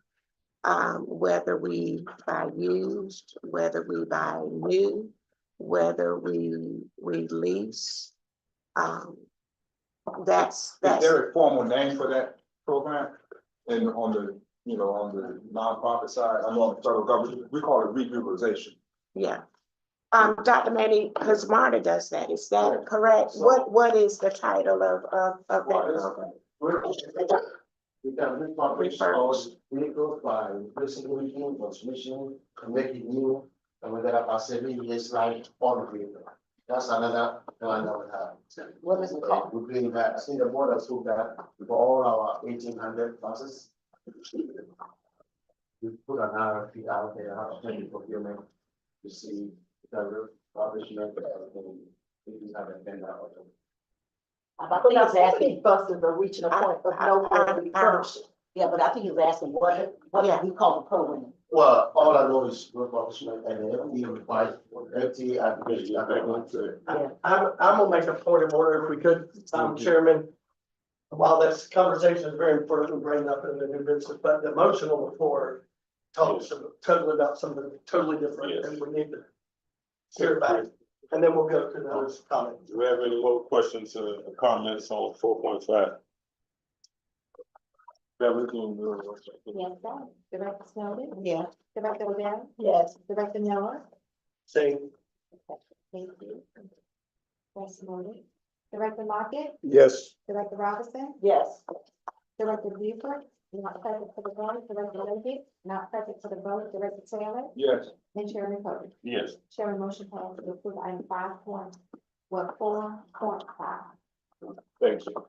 Whether we buy used, whether we buy new, whether we lease. Is there a formal name for that program? And on the, on the nonprofit side, I'm on the federal government, we call it reutilization. Yeah. Dr. Manny, because Marta does that. Is that correct? What is the title of that program? We can refurbish vehicles by replacing everything, transmission, and make it new, and when there are 7 years like on the vehicle. That's another plan that we have. What is it called? We're doing that. I think the board has looked at for all our 1,800 buses. We put an RFP out there, how to procurement to see the establishment and if we have a tender or something. I think he's asking, buses are reaching a point of no refurbishing. yeah, but I think he's asking what we call the program. Well, all I know is refurbishment and FT required, FT application. I'm gonna make a point of order if we could, Chairman. While this conversation is very important, we bring up in the new business, but the motion on the floor talks totally about something totally different, and we need to hear about it. And then we'll go to those comments. Do we have any more questions or comments on 4.5? Yes, sir. Director Snowden? Yeah. Director Rivera? Yes. Director Miller? Saying, Thank you. That's noted. Director Lockett? yes. Director Robinson? Yes. Director Buford? Not present for the vote. Director Lindsey? Not present for the vote. Director Taylor? Yes. And Chairman Cody? Yes. Chairman motion passes to approve item 4.5. Thank you.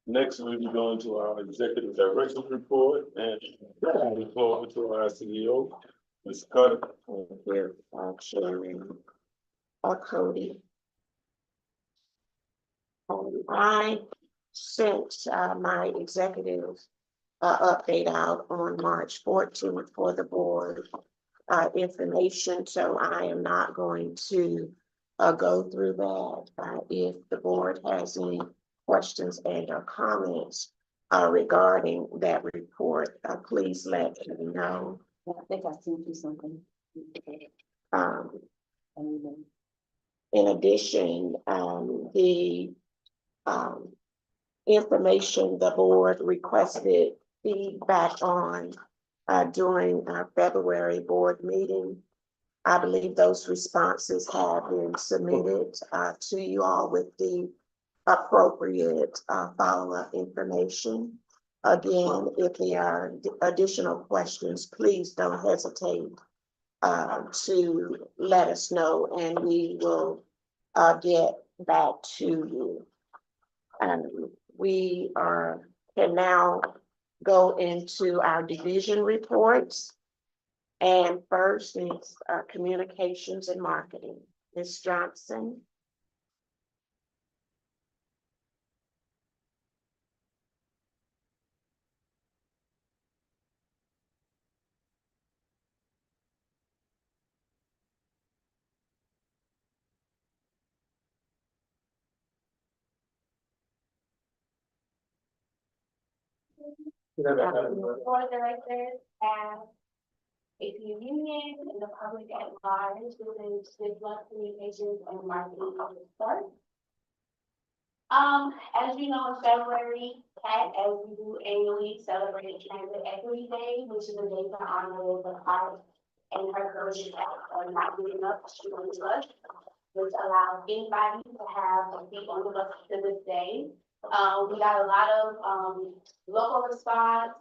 Next, we'll be going to our executive director's report and we go over to our CEO, Ms. Carter. With Chairman Cody. I sent my executive update out on March 14th for the board information, so I am not going to go through that. If the board has any questions and or comments regarding that report, please let me know. I think I sent you something. In addition, the information the board requested feedback on during our February board meeting. I believe those responses have been submitted to you all with the appropriate follow-up information. Again, if there are additional questions, please don't hesitate to let us know and we will get back to you. We can now go into our division reports. And first is communications and marketing. Ms. Johnson. Board of Directors as a union and the public at large within Stigma Communications and Marketing Officer. As you know, in February, CAT, as we do annually, celebrated Transit Equity Day, which is a day to honor the heart and her courage of not giving up, she on the bus, which allows anybody to have a seat on the bus to this day. We got a lot of local response.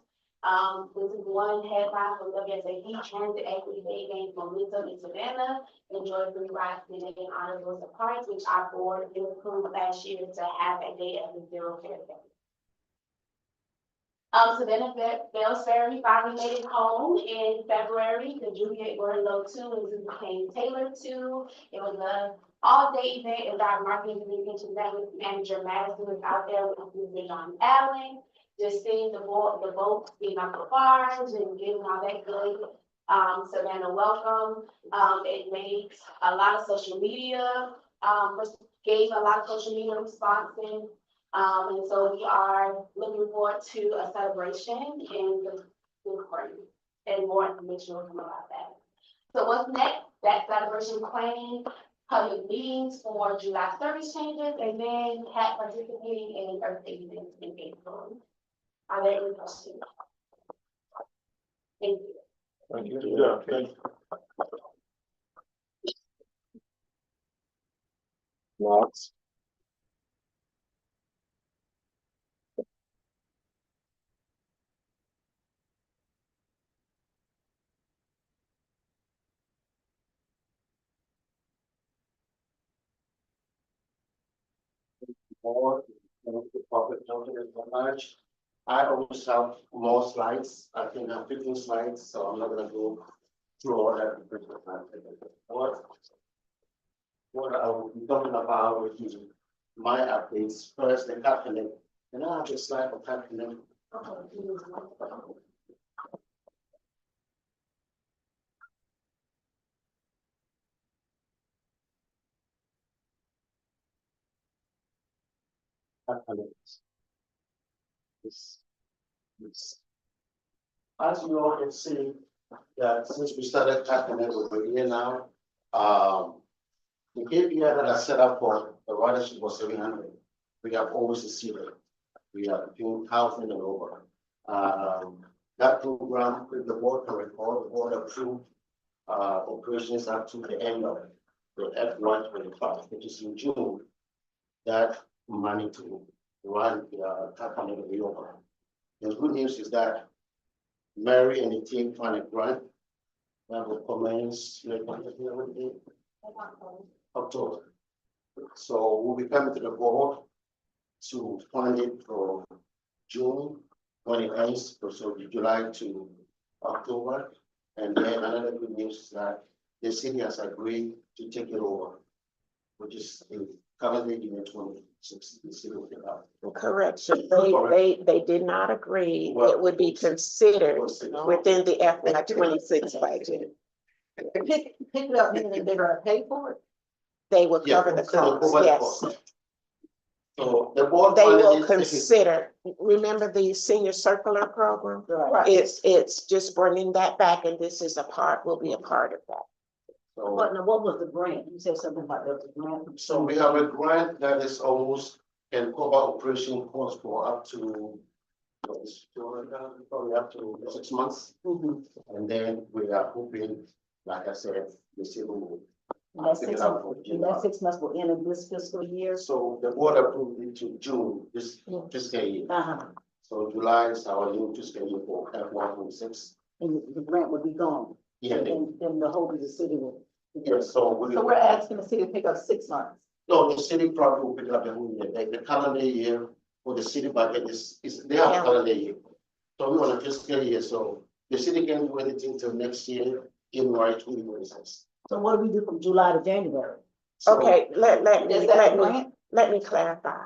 This is one headline from WSAP, Transit Equity Day game momentum in Savannah. Enjoy free rides to the honor Rosa Parks, which our board approved last year to have a day of the zero fare day. Savannah Bells Ferry finally made it home in February. The Juliet Gordon 2 and became Taylor 2. It was a all-day event, and our marketing communications manager Madison was out there with Mr. John Allen, just seeing the boats being on the barge and getting all that good Savannah welcome. It made a lot of social media, gave a lot of social media responses. And so we are looking forward to a celebration in the spring, and more information will come about that. So what's next? That celebration planning, public meetings for July service changes, and then CAT participating in Earth Day events in April. Are there any questions? Thank you. Thank you. Yeah, thank you. Lots. More, the public noted it so much. I always have more slides. I think I have 15 slides, so I'm not gonna go through all that. What I will be talking about with you, my updates, first the cabinet, and I have a slide of cabinet. As you all can see, that since we started cabinet over a year now, the KPI that I set up for the ridership was 700. We have always exceeded. We are between 1,000 and over. That program, with the board can recall, the board approved operations up to the end of the FY25, which is in June. That money to run the cabinet will be over. The good news is that Mary and the team found a grant that will commence October. So we'll be coming to the board to fund it for June when it ends, so July to October. And then another good news is that the city has agreed to take it over, which is currently in 26. The city will get out. Correction, they did not agree. Well, It would be considered within the FY26 budget. Pick it up, meaning they're gonna pay for it? They will Yeah, cover the so cost, over the yes. cost. So the board. They finally will taking- consider, remember the senior circular program? Right. It's just bringing that back, and this is will be a part of that. So- What was the grant? You said something about there was a grant. So we have a grant that is almost can cover operation costs for up to. Probably up to 6 months, and then we are hoping, like I said, the city will. And that pick it 6 up months, for and that 6 months will end in this fiscal year. So the board approved it to June, this fiscal year. So July is our new fiscal year for FY26. And the grant would be gone. Yeah, And the hope is the city will. yes, so So we're asking the city to pick up 6 months. No, the city probably will pick it up the whole year, like the calendar year for the city budget is they have a calendar year. So we want a fiscal year, so the city can do anything till next year in March 2026. So what do we do from July to January? So- Okay, let Is that a grant? let me clarify.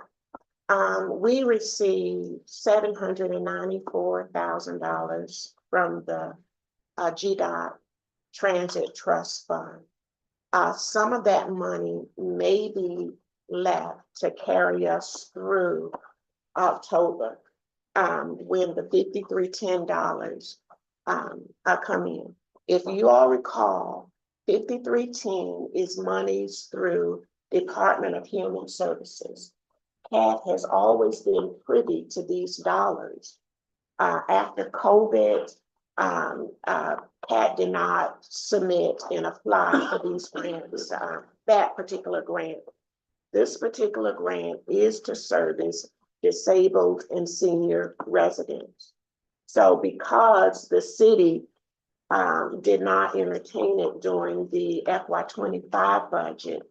We received $794,000 from the GDOT Transit Trust Fund. Some of that money may be left to carry us through October, when the $5310 come in. If you all recall, 5310 is monies through Department of Human Services. CAT has always been privy to these dollars. After COVID, CAT did not submit and apply for these grants, that particular grant. This particular grant is to service disabled and senior residents. So because the city did not entertain it during the FY25 budget,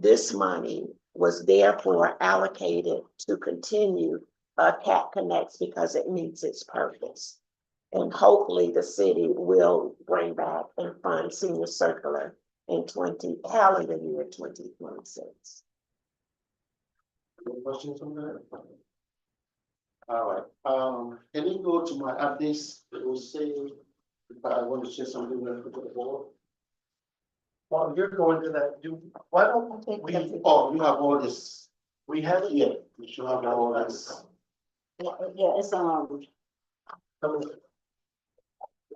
this money was therefore allocated to continue CAT Connects because it meets its purpose. And hopefully the city will bring back and fund senior circular in calendar year 2026. Any questions on that? All right, can you go to my updates? It will say, if I want to share something with the board. While you're going to that, why don't we, Oh, you have all this, we have it yeah, you should have all this. Yeah, it's,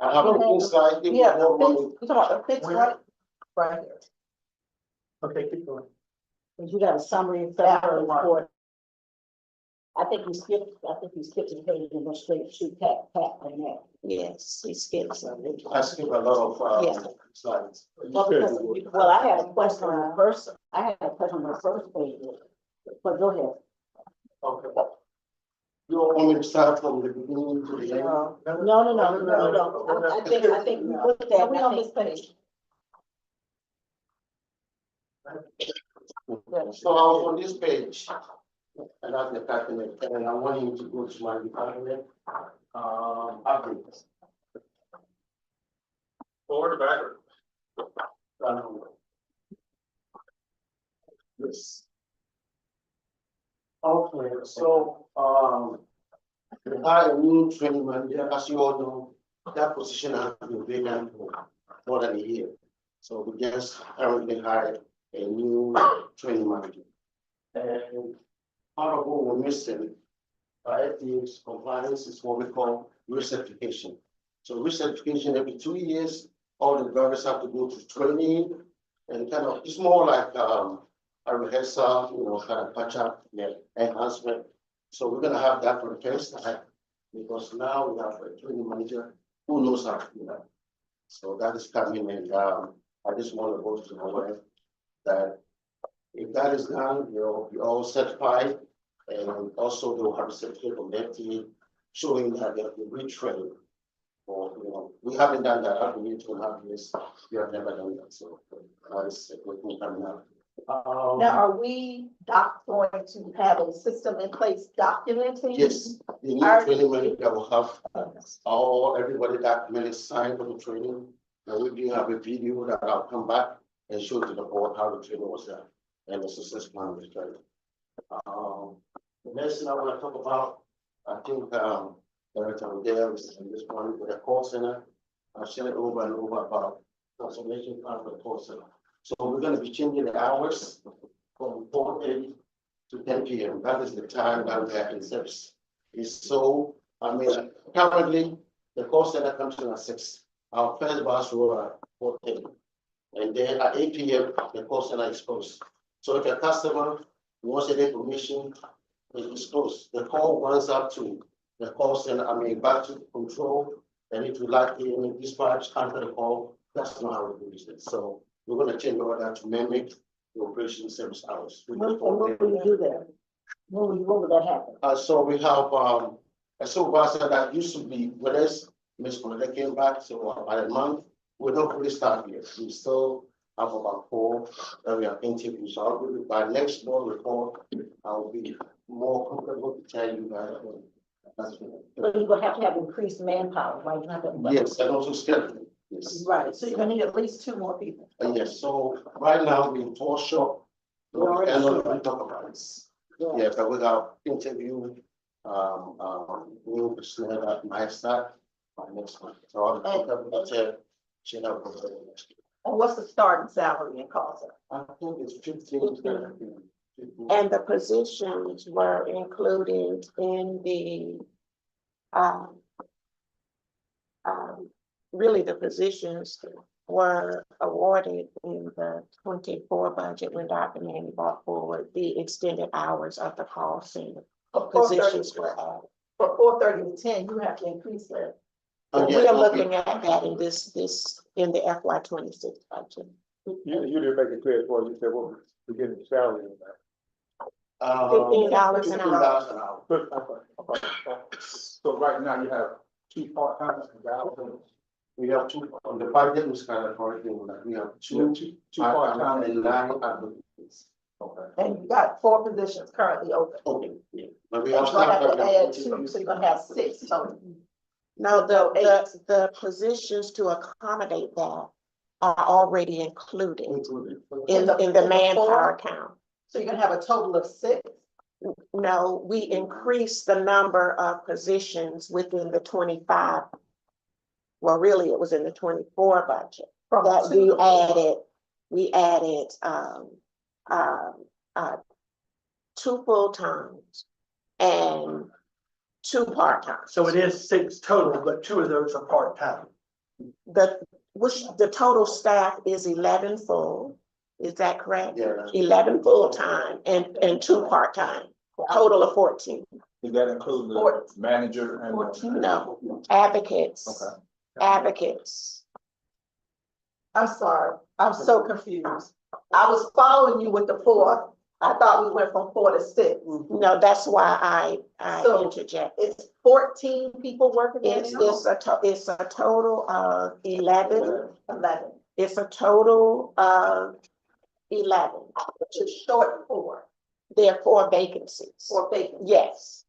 I have a full slide. if you Yeah, want one. you talking about the fixed right? Right here. Okay, keep going. you got a summary of February report. I think you skipped the page and went straight to CAT Connect. Yes, he skipped something. I skip a lot of, Yeah. slides. Well, I had a question on the first page, but go ahead. Okay. You want me to start from the beginning to the end? No. I think we looked at, We on this page. So I was on this page, and that's the document, and I want you to go to my department, updates. Forward or backward? Yes. Okay, so, we hired a new training manager, as you all know, that position has been vacant for more than a year. So we just currently hired a new training manager. And part of what we're missing, FDA's compliance is what we call recertification. So recertification every 2 years, all the drivers have to go to training and kind of, it's more like a rehearsal, kind of catch up, enhancement. So we're gonna have that for the first time, because now we have a training manager who knows how to do that. So that is coming, and I just want to go to the aware that if that is done, you'll be all certified, and also they'll have a certificate from the FDA showing that they have been retrained. Or, we haven't done that, I've been here 2.5 years, we have never done that, so that is a good thing coming up. Now, are we going to have a system in place documenting? Yes, the new training manager will have everybody documented, signed for the training. And we do have a video that I'll come back and show to the board how the training was done and the success plan was training. The next thing I want to talk about, I think, Director Dale is in this one with the call center. I've said it over and over about transformation plan for the call center. So we're going to be changing the hours from 4:30 to 10 p.m. That is the time that we are in service. Currently, the call center comes in at 6. Our first bus will at 4:30. And then at 8 p.m., the call center is closed. So if a customer wants any information, it is closed. The call runs up to the call center, back to control. And if you like any dispatch after the call, that's not how we do it. So we're going to change all that to mimic the operation service hours. When will you do that? When will that happen? So we have a supervisor that used to be with us, Ms. Coletta came back, so about a month, we don't really start yet. We still have about 4 that we are interviewing. So by next board report, I will be more comfortable to tell you that. So you're gonna have to have increased manpower, right? Yes, and also scheduling. Yes. Right, so you're gonna need at least two more people. Yes, so right now we fall short. We already And short. we talk about this. Yeah, but we got interview, new personnel that might start by next month. So I'll check out. And what's the starting salary in Carlson? I think it's 15. And the positions were included in the, really the positions were awarded in the 24 budget when Dr. Manny brought forward the extended hours of the call center. For Positions were added. For 4:30 to 10, you have to increase that. Oh, And yeah, we are okay. looking at that in in the FY 26 budget. You didn't make it clear for you said, well, we're getting salary in that. $15 an hour. $15 an hour. So right now you have two part-time and We have two, on the budget was kind of hard, we have two part-time and 9 advocates. Okay. And you got 4 positions currently open. Okay, yeah. But we You're also gonna have have. to add 2, so you're gonna have 6 total. No, the positions to accommodate that are already included in the manpower count. So you're gonna have a total of 6. No, we increased the number of positions within the 25. Well, really, it was in the 24 budget From that 2 to 4. we added 2 full-times and 2 part-times. So it is 6 total, but 2 of those are part-time. The total staff is 11 full, is that correct? Yeah. 11 full-time and 2 part-time, total of 14. Did that include the 14. manager and? 14. No, advocates. Okay. Advocates. I'm sorry, I'm so confused. I was following you with the 4. I thought we went from 4 to 6. No, that's why I So- interject. It's 14 people working there It's now? it's a total of 11. 11, It's a total of 11. which is short 4, There are 4 vacancies. or vacant. Yes,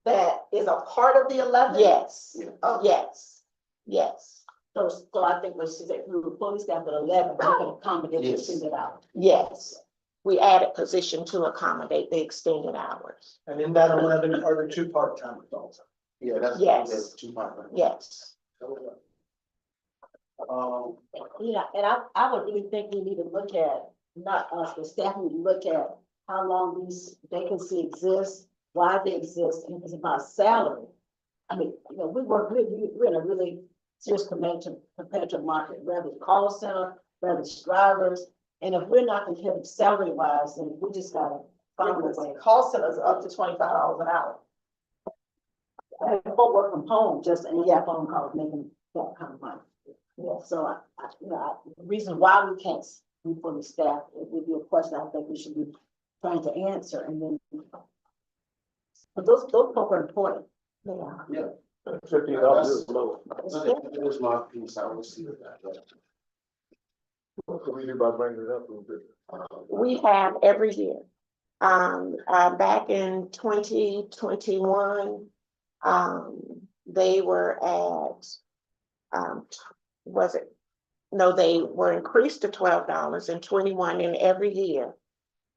That is a part of the 11? yes, Oh, yes, yes, So I think what she said, we were fully staffed at 11, we can accommodate and Yes. send it out. yes. We added position to accommodate the extended hours. And in that 11 are the 2 part-timers also. Yeah, that's. Yes. That's 2 part-time. Yes. Yeah, and I would really think we need to look at, not us, the staff, need to look at how long these vacancies exist, why they exist, and if it's about salary. I mean, you know, we're in a really serious competitive market, whether it's call center, whether it's drivers, and if we're not competitive salary wise, then we just gotta find a way. Call centers are up to $25 an hour. People work from home, just, and yeah, phone calls making that kind of money. Yeah, so the reason why we can't be fully staffed, it would be a question I think we should be trying to answer, and then. But those folk are important. Yeah. $15 is low. It was my piece, I will see that. What can we do by bringing it up a little bit? We have every year. Back in 2021, they were at, they were increased to $12 in 21, and every year.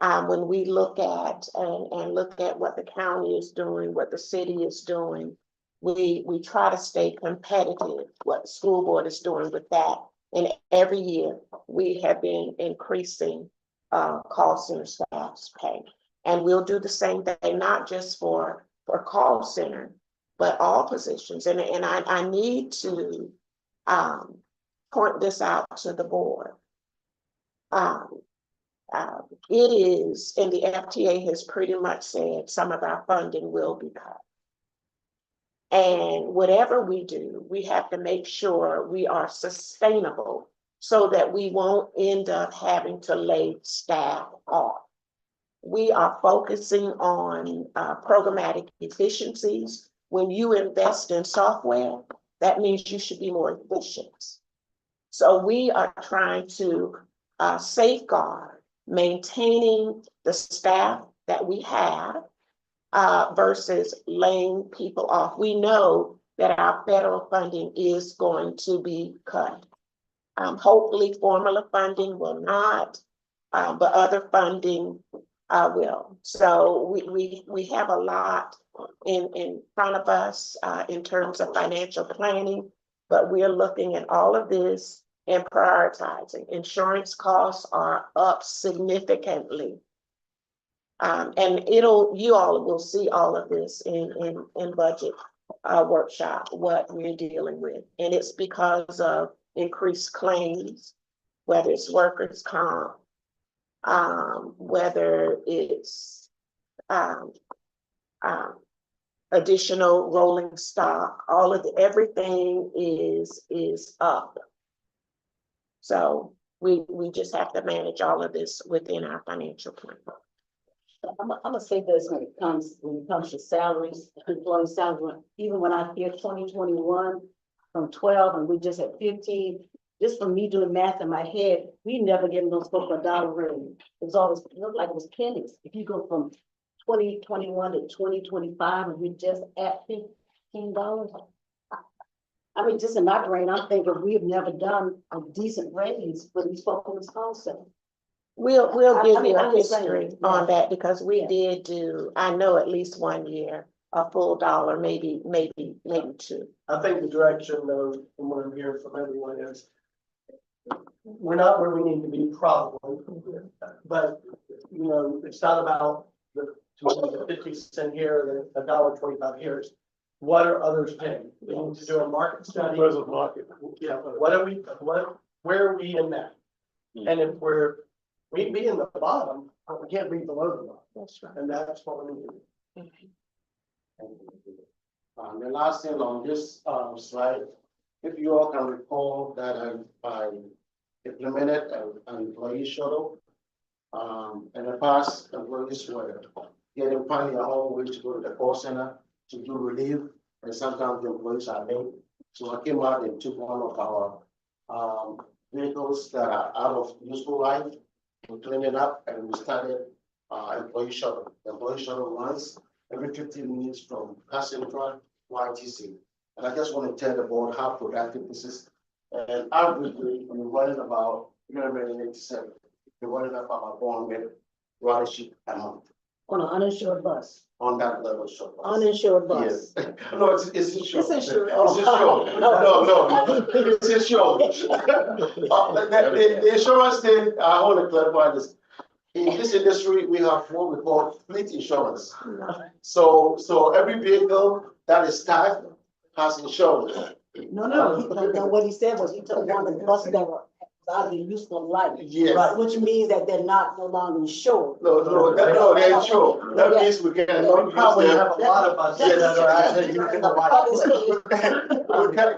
When we look at and look at what the county is doing, what the city is doing, we try to stay competitive, what the school board is doing with that. And every year we have been increasing call center staff's pay. And we'll do the same thing, not just for call center, but all positions. And I need to point this out to the board. It is, and the FTA has pretty much said some of our funding will be cut. And whatever we do, we have to make sure we are sustainable so that we won't end up having to lay staff off. We are focusing on programmatic efficiencies. When you invest in software, that means you should be more efficient. So we are trying to safeguard maintaining the staff that we have versus laying people off. We know that our federal funding is going to be cut. Hopefully formula funding will not, but other funding will. So we have a lot in front of us in terms of financial planning, but we're looking at all of this and prioritizing. Insurance costs are up significantly. And you all will see all of this in budget workshop, what we're dealing with. And it's because of increased claims, whether it's workers' comp, whether it's additional rolling stock, everything is up. So we just have to manage all of this within our financial plan. I'm gonna say this when it comes to salaries, employee salary, even when I hear 2021 from 12 and we just had 15, just from me doing math in my head, we never given those folks a dollar raise. It was always, it looked like it was pennies. If you go from 2021 to 2025 and we just at $15. I mean, just in my brain, I'm thinking we've never done a decent raise for these folks in this call. We'll give you a I'm just saying, history yeah. on that because we Yeah. did do, I know at least 1 year, a full dollar, maybe two. I think the direction though, from what I'm hearing from everyone is we're not where we need to be probably, but you know, it's not about the 50 cent here, the $1.25 here. It's what are others paying? We need to do a market study. Present market. Yeah, where are we in that? And if we'd be in the bottom, but we can't be below the bottom. That's right. And that's what we need to do. The last thing on this slide, if you all can recall that I implemented an employee shuttle. In the past, employees were getting finding a whole way to go to the call center to do relief, and sometimes the employees are late. So I came out and took one of our vehicles that are out of useful life. We cleaned it up and we started employee shuttle. The employee shuttle runs every 15 minutes from Cass Central to ITC. And I just want to tell the board how productive this is. And averagely, we're running about 387. We're running up about 400 ridership a month On an uninsured bus, on that level. So uninsured bus. yes, no, it's insured. It's insured. It's insured. No, it's insured. The insurance thing, I want to clarify this. In this industry, we have what we call fleet insurance. So every vehicle that is tagged has insurance. No, what he said was he took one of the buses that were out of the useful life. Yes. Right, which means that they're no longer insured. No, they're insured. That means we can. We probably have a lot of buses that are actually using the light.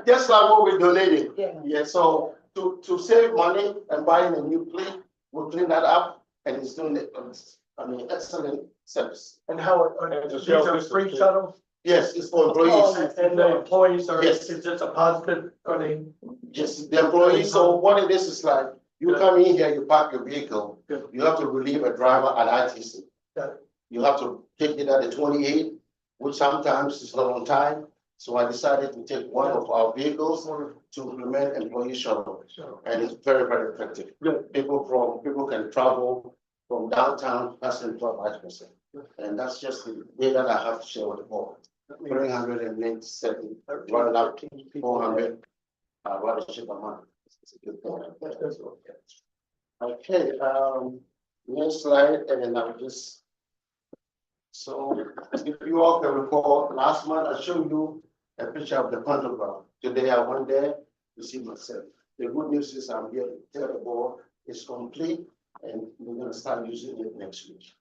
Just like what we're donating. Yeah. Yeah, so to save money and buying a new fleet, we'll clean that up and it's doing it, excellent service. And how, these are free shuttles? Yes, it's for employees. And the employees are, Yes. it's just a positive, are they? Yes, the employees, so what it is like, you come in here, you park your vehicle, Good. you have to relieve a driver at ITC. Got You have to take it at the 28, which sometimes is not on time. So I decided to take one of our vehicles to implement employee shuttle, and it's very, very effective. Good. People can travel from downtown, that's in 5%. And that's just the data I have to share with the board. 387, running out 400, ridership a month. It's a good point. Okay, next slide, and then I'll just. So if you all can recall, last month I showed you a picture of the pantograph. Today I went there to see myself. The good news is I'm here to tell the board it's complete and we're gonna start using it next week.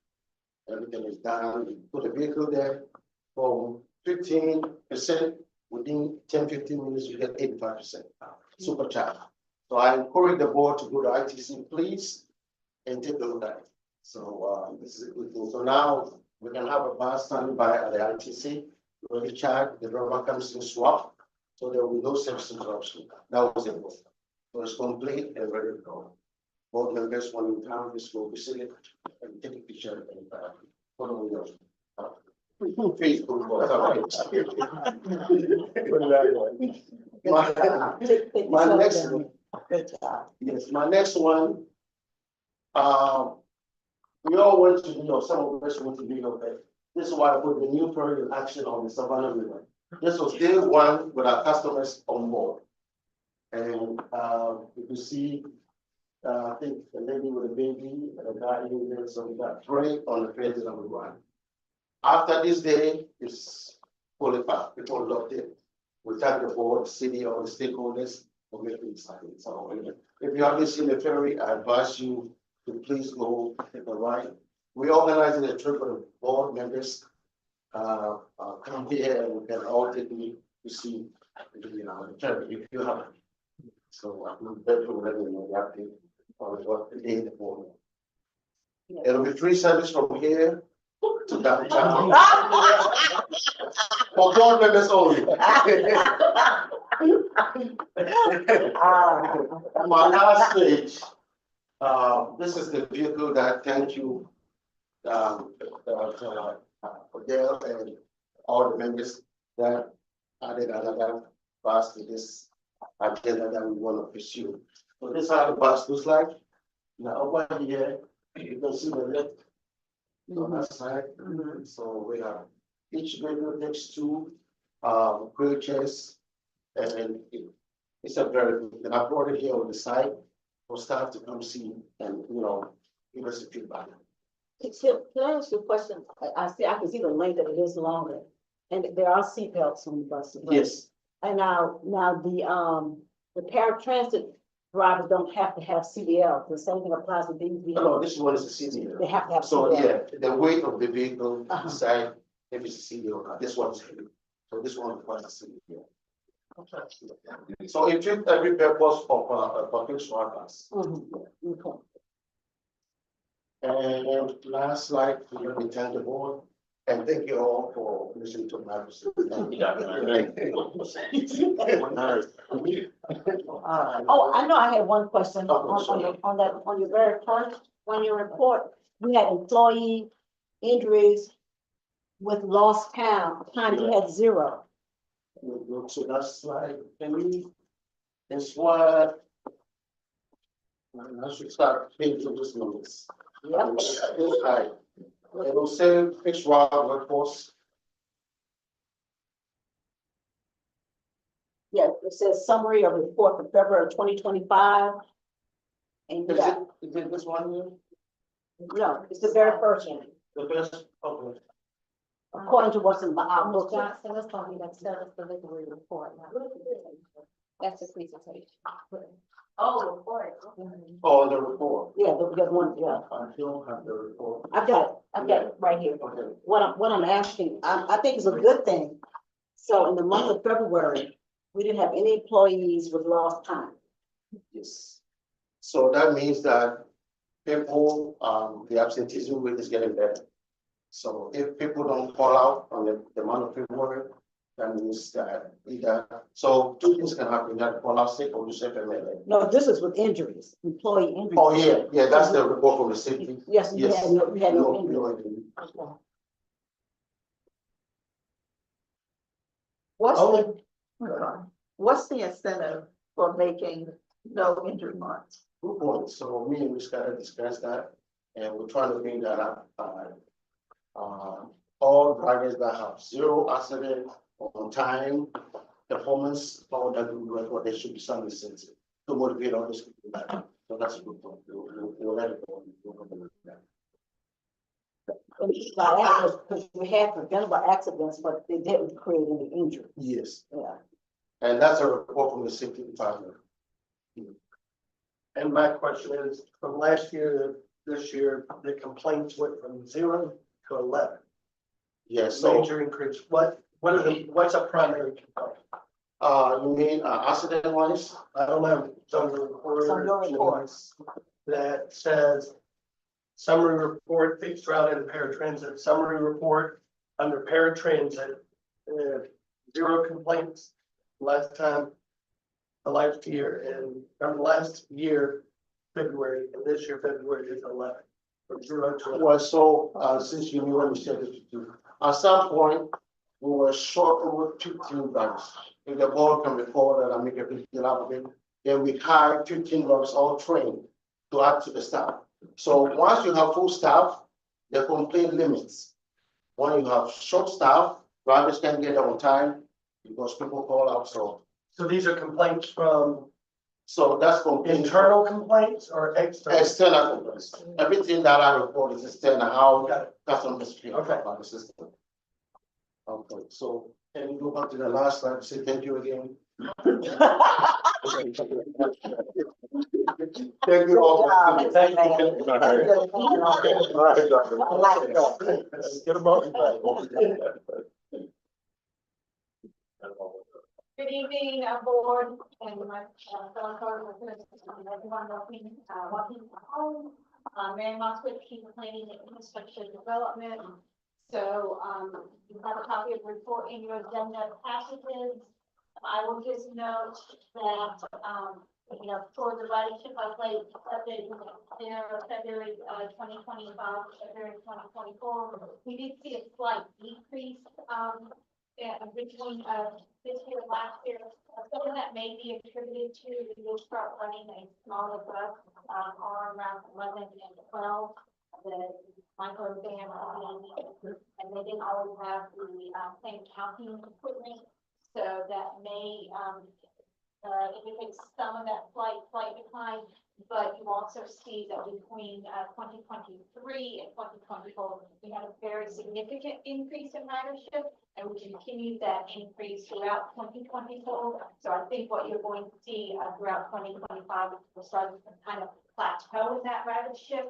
Everything is done. We put a vehicle there for 15%. Within 10-15 minutes, you get 85% supercharged. So I encourage the board to go to ITC, please, and take a look at it. So this is a good thing. So now we can have a bus standing by at the ITC, ready charge, the driver comes in swap, so there will be no service interruption. That was it. So it's complete and ready to go. Board members, one in town, just go visit it and take a picture and follow your Facebook. My next Good job. Yes, my next one. We all went to New York, some of us went to New York, but this is why I put the new period in action on the Savannah River. This was day one with our customers on board. And, you can see, I think the lady with a baby and a guy in there, so we got 3 on the phases of the run. After this day, it's fully packed, people loved it. We thank the board, city, all the stakeholders for making this happen. So if you haven't seen the ferry, I advise you to please go take a ride. We organizing a trip with the board members. Come here and we can all take me to see, the ferry if you have. So I'm very letting you know the update on what the day the board. It'll be free service from here to downtown. For board members only. My last stage, this is the vehicle that thank you, Dale and all the members that added another bus to this agenda that we want to pursue. So this is how the bus looks like. Now over here, you can see the lift on that side. So we have each vehicle next to wheelchairs, and it's a very good. And I brought it here on the side for staff to come see and give us a feedback. Can I ask you a question? I can see the length that it is longer, and there are seatbelts on the bus. Right? Yes. And now the paratransit drivers don't have to have CDL. The same thing applies to these vehicles. No, this one is a CDL. They have to have So CDL. yeah, the weight of the vehicle Uh-huh. decide if it's a CDL or not. This one is heavy. So this one requires a CDL. So it fits every purpose of a public bus. Okay. And last slide, we will thank the board and thank you all for listening to my. Oh, I know I had one question Okay, sure. on your very first, on your report, you had employee injuries with lost time, you had 0. We'll go to that slide, and it's what. I should start paying to this numbers. Yep. It will say fixed route workforce. Yeah, it says summary of report for February 2025. And you Is got, it this one here? no, it's the very first one, The best, okay. according to what's in the outlook. Johnson, let's talk about service delivery report now. That's the presentation. Oh, report. Oh, the report. Yeah, the one, yeah, I don't have the report. I've got it right here. Okay. What I'm asking, I think it's a good thing. So in the month of February, we didn't have any employees with lost time. Yes. So that means that people, the absenteeism rate is getting better. So if people don't call out on the month of February, that means that either, so 2 things can happen, you have to call out sick or you say FMLA. No, this is with injuries, employee injuries. Oh, yeah, that's the report from the safety. Yes, you Yes. had no No, injuries. no injury. Okay. What's the incentive for making no injury marks? Good point. So me and we gotta discuss that, and we're trying to bring that up. All drivers that have 0 accident on time, performance, all that good record, they should be some incentive to motivate others to do that. So that's a good point. We'll let it go. We'll go with that. And by accidents, because we had preventable accidents, but they didn't create any injury. Yes, Yeah. and that's a report from the safety department. And my question is, from last year to this year, the complaints went from 0 to 11. Yes, so, Major increase. What's a primary complaint? you mean, accident wise? I don't know, some report. Some reports. That says summary report, fixed route and paratransit, summary report under paratransit. 0 complaints last time, the last year, and from last year, February, and this year, February is 11. From 0 to 11. Well, so, since you knew when we said it, at some point, we were short over 15 drivers. If the board can recall that, I make a big deal out of it, then we hire 15 workers all trained to add to the staff. So once you have full staff, the complaint limits. When you have short staff, drivers can't get on time because people call out, So these are complaints from so that's complaint. internal complaints or external? External complaints. Everything that I report is external, how Got it. customers feel Okay. about the system. Okay, so can you go back to the last slide, say thank you again? Thank you all. Thank you. Get them out. Good evening, board and my fellow coworkers, everyone walking home. Mary Moskowitz, Chief of Planning and Infrastructure Development. So, you have a copy of the report in your agenda passages. I will just note that, for the ridership update there, February, 2025, February 2024, we did see a slight decrease, between, this year and last year. Some of that may be attributed to, we will start running a smaller bus, on around 11 and 12. The micro van, and they didn't always have the, same counting equipment. So that may, indicate some of that slight decline, but you also see that between, 2023 and 2024, we had a very significant increase in ridership, and we continued that increase throughout 2024. So I think what you're going to see, throughout 2025, we're starting to kind of plateau in that ridership.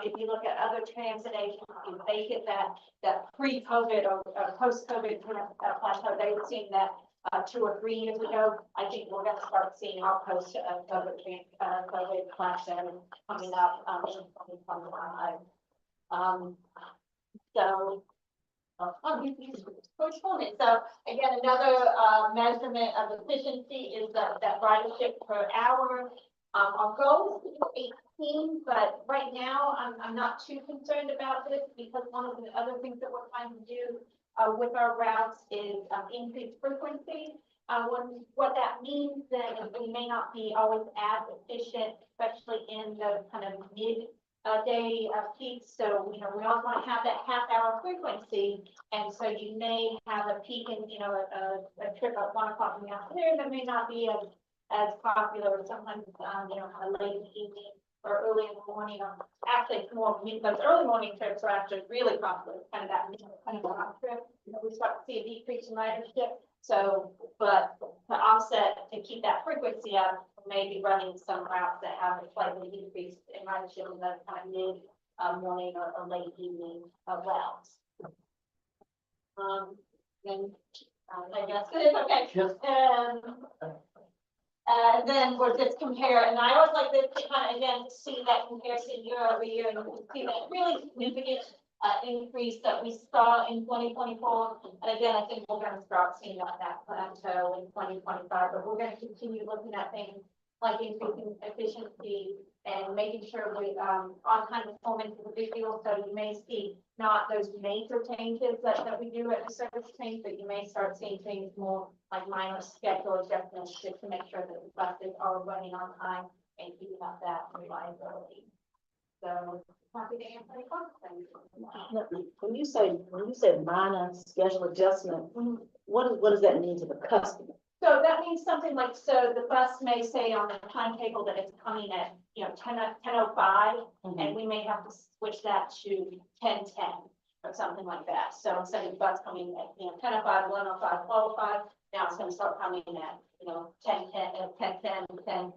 If you look at other transit agencies, they hit that pre-COVID or post-COVID kind of plateau. They were seeing that 2 or 3 years ago. I think we're going to start seeing our post-COVID plateau coming up in 2025. So again, another measurement of efficiency is that ridership per hour. Our goal is to do 18, but right now I'm not too concerned about this because one of the other things that we're trying to do with our routes is increase frequency. What that means then is we may not be always as efficient, especially in the kind of mid-day peaks. So, we always want to have that half-hour frequency. And so you may have a peak in, a trip at 1 o'clock in the afternoon that may not be as popular, or sometimes, kind of late in the evening or early in the morning. Actually, it's more, those early morning trips are actually really popular, kind of that kind of round trip. We start to see a decrease in ridership. So, but to offset, to keep that frequency up, maybe running some routes that have a slightly decreased in ridership in the kind of mid morning or late evening routes. And I guess okay. And then we'll just compare, and I always like this to kind of again see that comparison year over year, and you can see that really significant increase that we saw in 2024. And again, I think we're going to start seeing that plateau in 2025, but we're going to continue looking at things like increasing efficiency and making sure we on-time performance is a big deal. So you may see not those major changes that we do at the service change, but you may start seeing things more like minor schedule adjustments just to make sure that the buses are running on time and keeping up that reliability. So happy to answer any questions. When you say minor schedule adjustment, what does that mean to the customer? So that means something like, so the bus may say on the timetable that it's coming at, 10:05, and we may have to switch that to 10:10 or something like that. So instead of the bus coming at, 10:05, 11:05, 12:05, now it's gonna start coming at, 10:10, 10:10,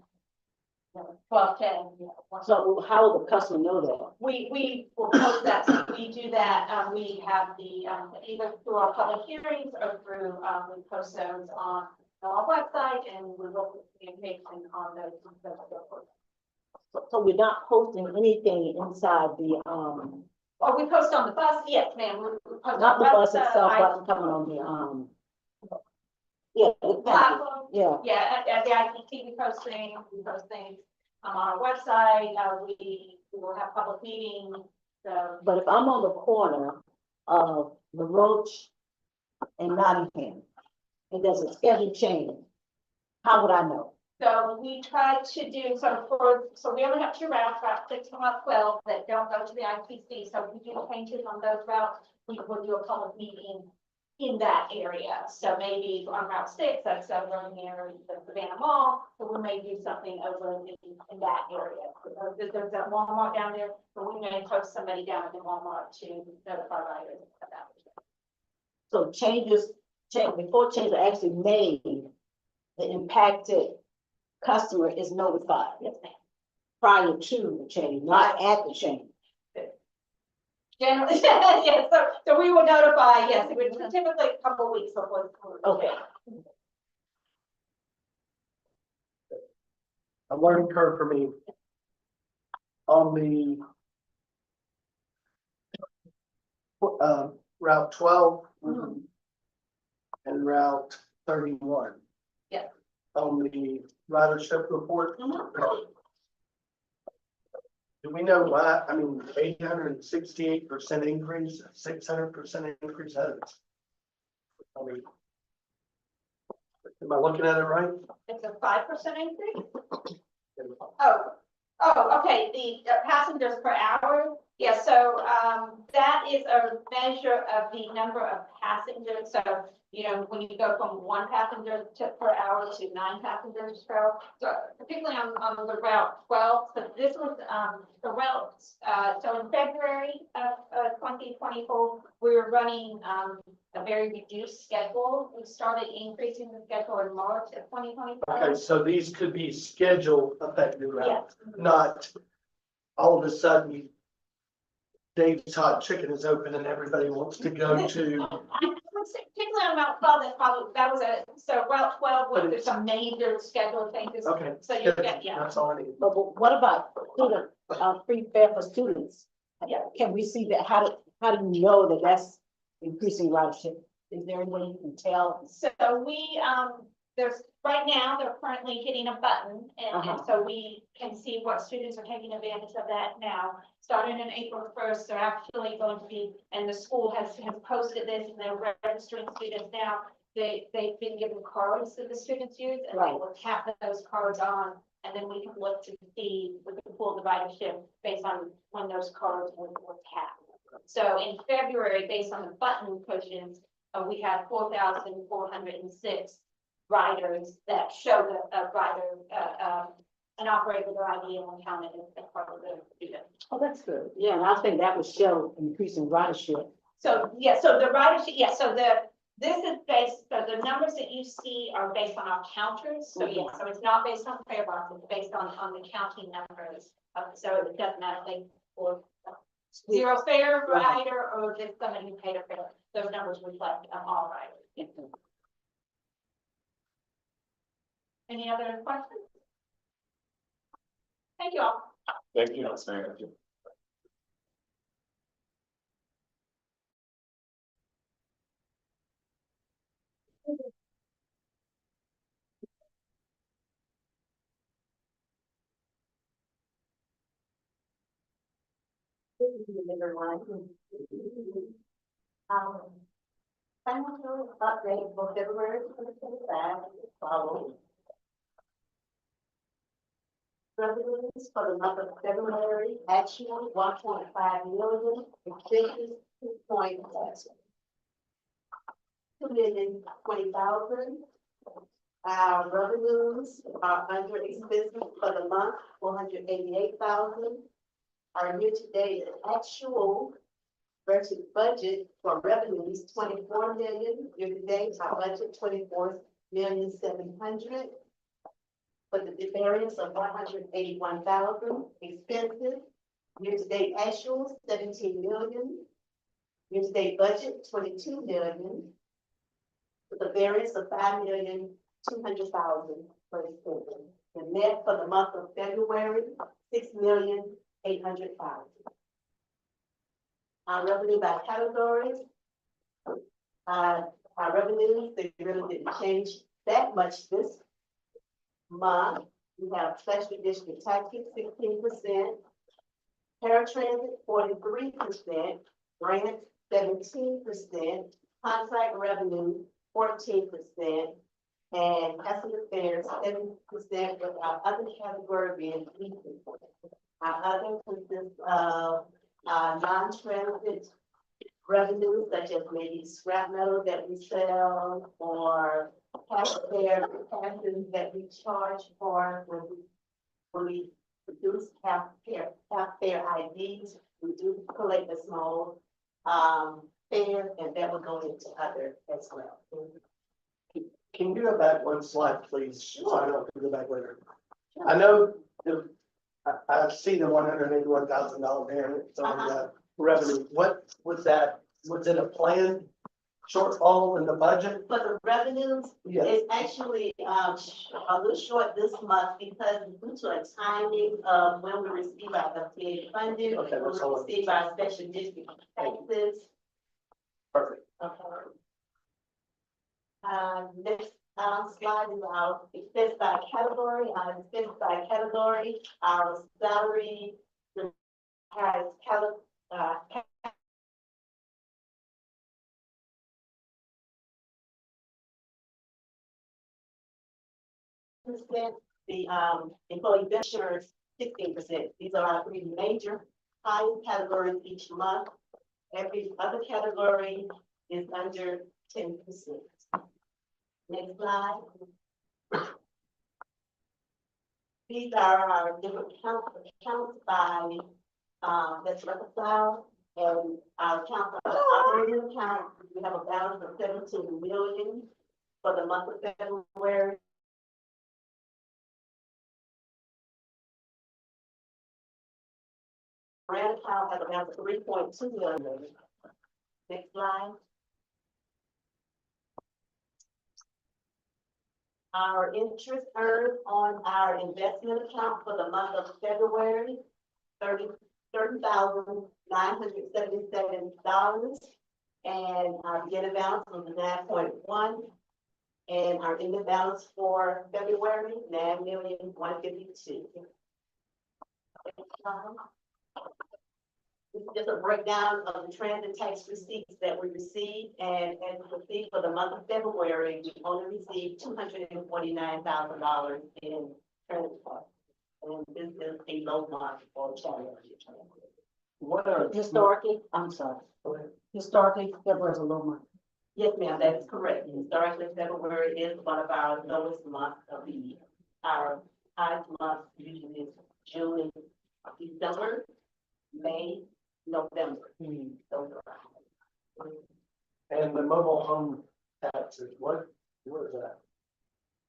12:10. So how will the customer know that? We will post that. So we do that. We have the, either through our public hearings or through, we post those on our website, and we will put communication on those. So we're not posting anything inside the, Or we post on the bus, yes, ma'am. We post not on the bus website, itself, but I'm coming on the, yeah, platform. yeah. Yeah, at the ITT, we post things on our website. We will have public meetings. So But if I'm on the corner of LaRoche and Nottingham, and there's a schedule change, how would I know? So we tried to do, so we only have two routes, Route 6 and Route 12, that don't go to the ITC, so if we do changes on those routes, we will do a public meeting in that area, so maybe on Route 6, that's over near the Savannah Mall, so we may do something over in that area. There's that Walmart down there, so we may post somebody down at the Walmart to notify riders about it. So before changes are actually made, the impacted customer is notified prior to the change, not at the change. Generally, yes, so we will notify, yes, it would typically a couple of weeks before. Okay. A learning curve for me. On the Route 12 and Route 31. Yeah. On the ridership report. Do we know why, 868% increase, 600% increase? I mean, am I looking at it right? It's a 5% increase? Oh, okay, the passengers per hour, yeah, so, that is a measure of the number of passengers, so, when you go from 1 passenger per hour to 9 passengers per hour, so particularly on the Route 12, so this was, the routes, so in February of 2024, we were running, a very reduced schedule. We started increasing the schedule in March of 2024. Okay, so these could be schedule affected Yes. routes, not all of a sudden Dave's Hot Chicken is open and everybody wants to go to. Particularly on Route 12, that was so Route 12 was, there's some major schedule changes. Okay. So you get, yeah. That's all I need. But what about free fare for students? Yeah. Can we see that? How do you know that that's increasing ridership? Is there any way you can tell? So we, there's, right now, they're currently hitting a button, and so we can see what students are taking advantage of that now. Starting in April 1st, they're actually going to be, and the school has posted this, and they're registering students now. They've been given cards that the students use, and they will tap those cards on, and then we can look to see, we can pull the ridership based on when those cards were tapped. So in February, based on the button pushes, we had 4,406 riders that showed a rider, an operator with their ID and counted as part of the student. Oh, that's good. Yeah, and I think that would show increasing ridership. So, yeah, so the ridership, yeah, so this is based, so the numbers that you see are based on our counters. So yeah, so it's not based on fare box, it's based on the counting numbers. So it doesn't matter, like, or zero fare rider or just somebody who paid a fare. Those numbers reflect all riders. Any other questions? Thank you all. Thank you. Thank you. Financial update for February 2025 is following. Revenues for the month of February, actual 1.5 million, expenses 2,020,000. Our revenues are under expenses for the month, 488,000. Our year-to-date actual versus budget for revenues, 24 million. Year-to-date, our budget, 24,700,000. But the variance of 181,000. Expenses, year-to-date actuals, 17 million. Year-to-date budget, 22 million. With a variance of 5,200,000 for expenses. The net for the month of February, 6,800,000. Our revenue by categories. Our revenues, they really didn't change that much this month. We have special district taxes, 16%. Paratransit, 43%. Grants, 17%. Contract revenue, 14%. And passenger fares, 7%, with our other category being 3%. Our other consists of, non-transit revenues such as maybe scrap metal that we sell or passes that we charge for when we produce half fare IDs. We do collect a small, fare, and that will go into other as well. Can you go back one slide, please? So I don't have to go back later. I know I see the $181,000 variance on the revenue. What was that? Was it a planned shortfall in the budget? But the revenues Yes. is actually, a little short this month because due to a timing of when we receive our updated funding, Okay, that's all. we receive our special district taxes. Perfect. Okay. Next, slide is our expense by category, our salary has percent, the, employee benefits, 16%. These are our three major highest categories each month. Every other category is under 10%. Next slide. These are our different accounts by, that's reconciled, and our account, operating account, we have a balance of 17 million for the month of February. Grant account has a balance of 3.2 million. Next slide. Our interest earned on our investment account for the month of February, $30,977. And our beginning balance was 9.1. And our ending balance for February, 9,152,000. This is just a breakdown of the transit tax receipts that we received, and as you can see, for the month of February, we only received $249,000 in transit costs. And this is a low mark for Chattanooga. What are Historically, historically, February is a low month. Yes, ma'am, that is correct. Historically, February is one of our lowest months of the year. Our highest month usually is June, December, May, November. Those are. and the mobile home taxes? What is that?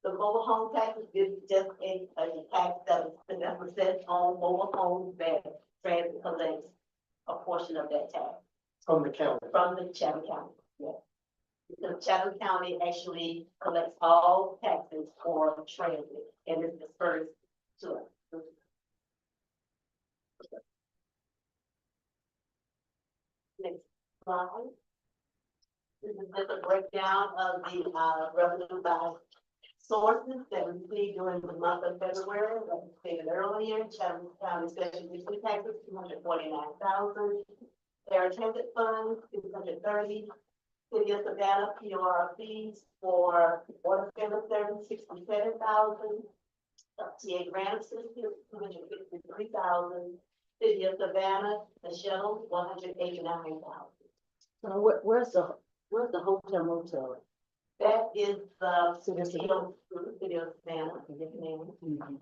The mobile home tax is just a tax that is set on mobile homes that transit collects a portion of that tax From the county. from the Chatham County. Yes. The Chatham County actually collects all taxes for transit and is dispersed to us. Next slide. This is just a breakdown of the revenue by sources that we see during the month of February. Like I stated earlier, Chatham County special district taxes, 249,000. Air transit funds, 630. City of Savannah POR fees for water service, 67,000. TA grant assistance, 253,000. City of Savannah, the shuttle, 189,000. So where's the hotel motel? That is the City of City of Savannah, yes, ma'am.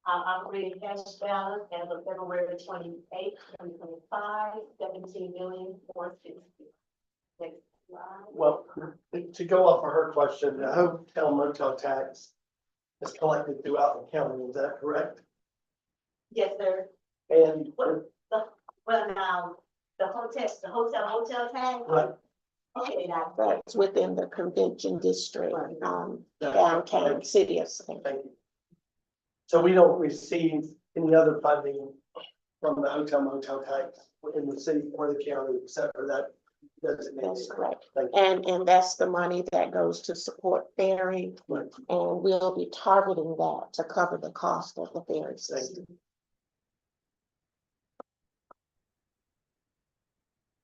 Our operating cash balance as of February 28th, 2025, 17,460,000. Next slide. Well, to go off of her question, the hotel motel tax is collected throughout the county, is that correct? Yes, sir. And, Well, now, the hotel tag. right, Okay, now, That's within the convention district, downtown city of Savannah. thank you. So we don't receive any other funding from the hotel motel tax in the city or the county, except for that designated. That's correct. Thank you. And that's the money that goes to support ferry. Right. And we'll be targeting that to cover the cost of the ferry Thank system. you.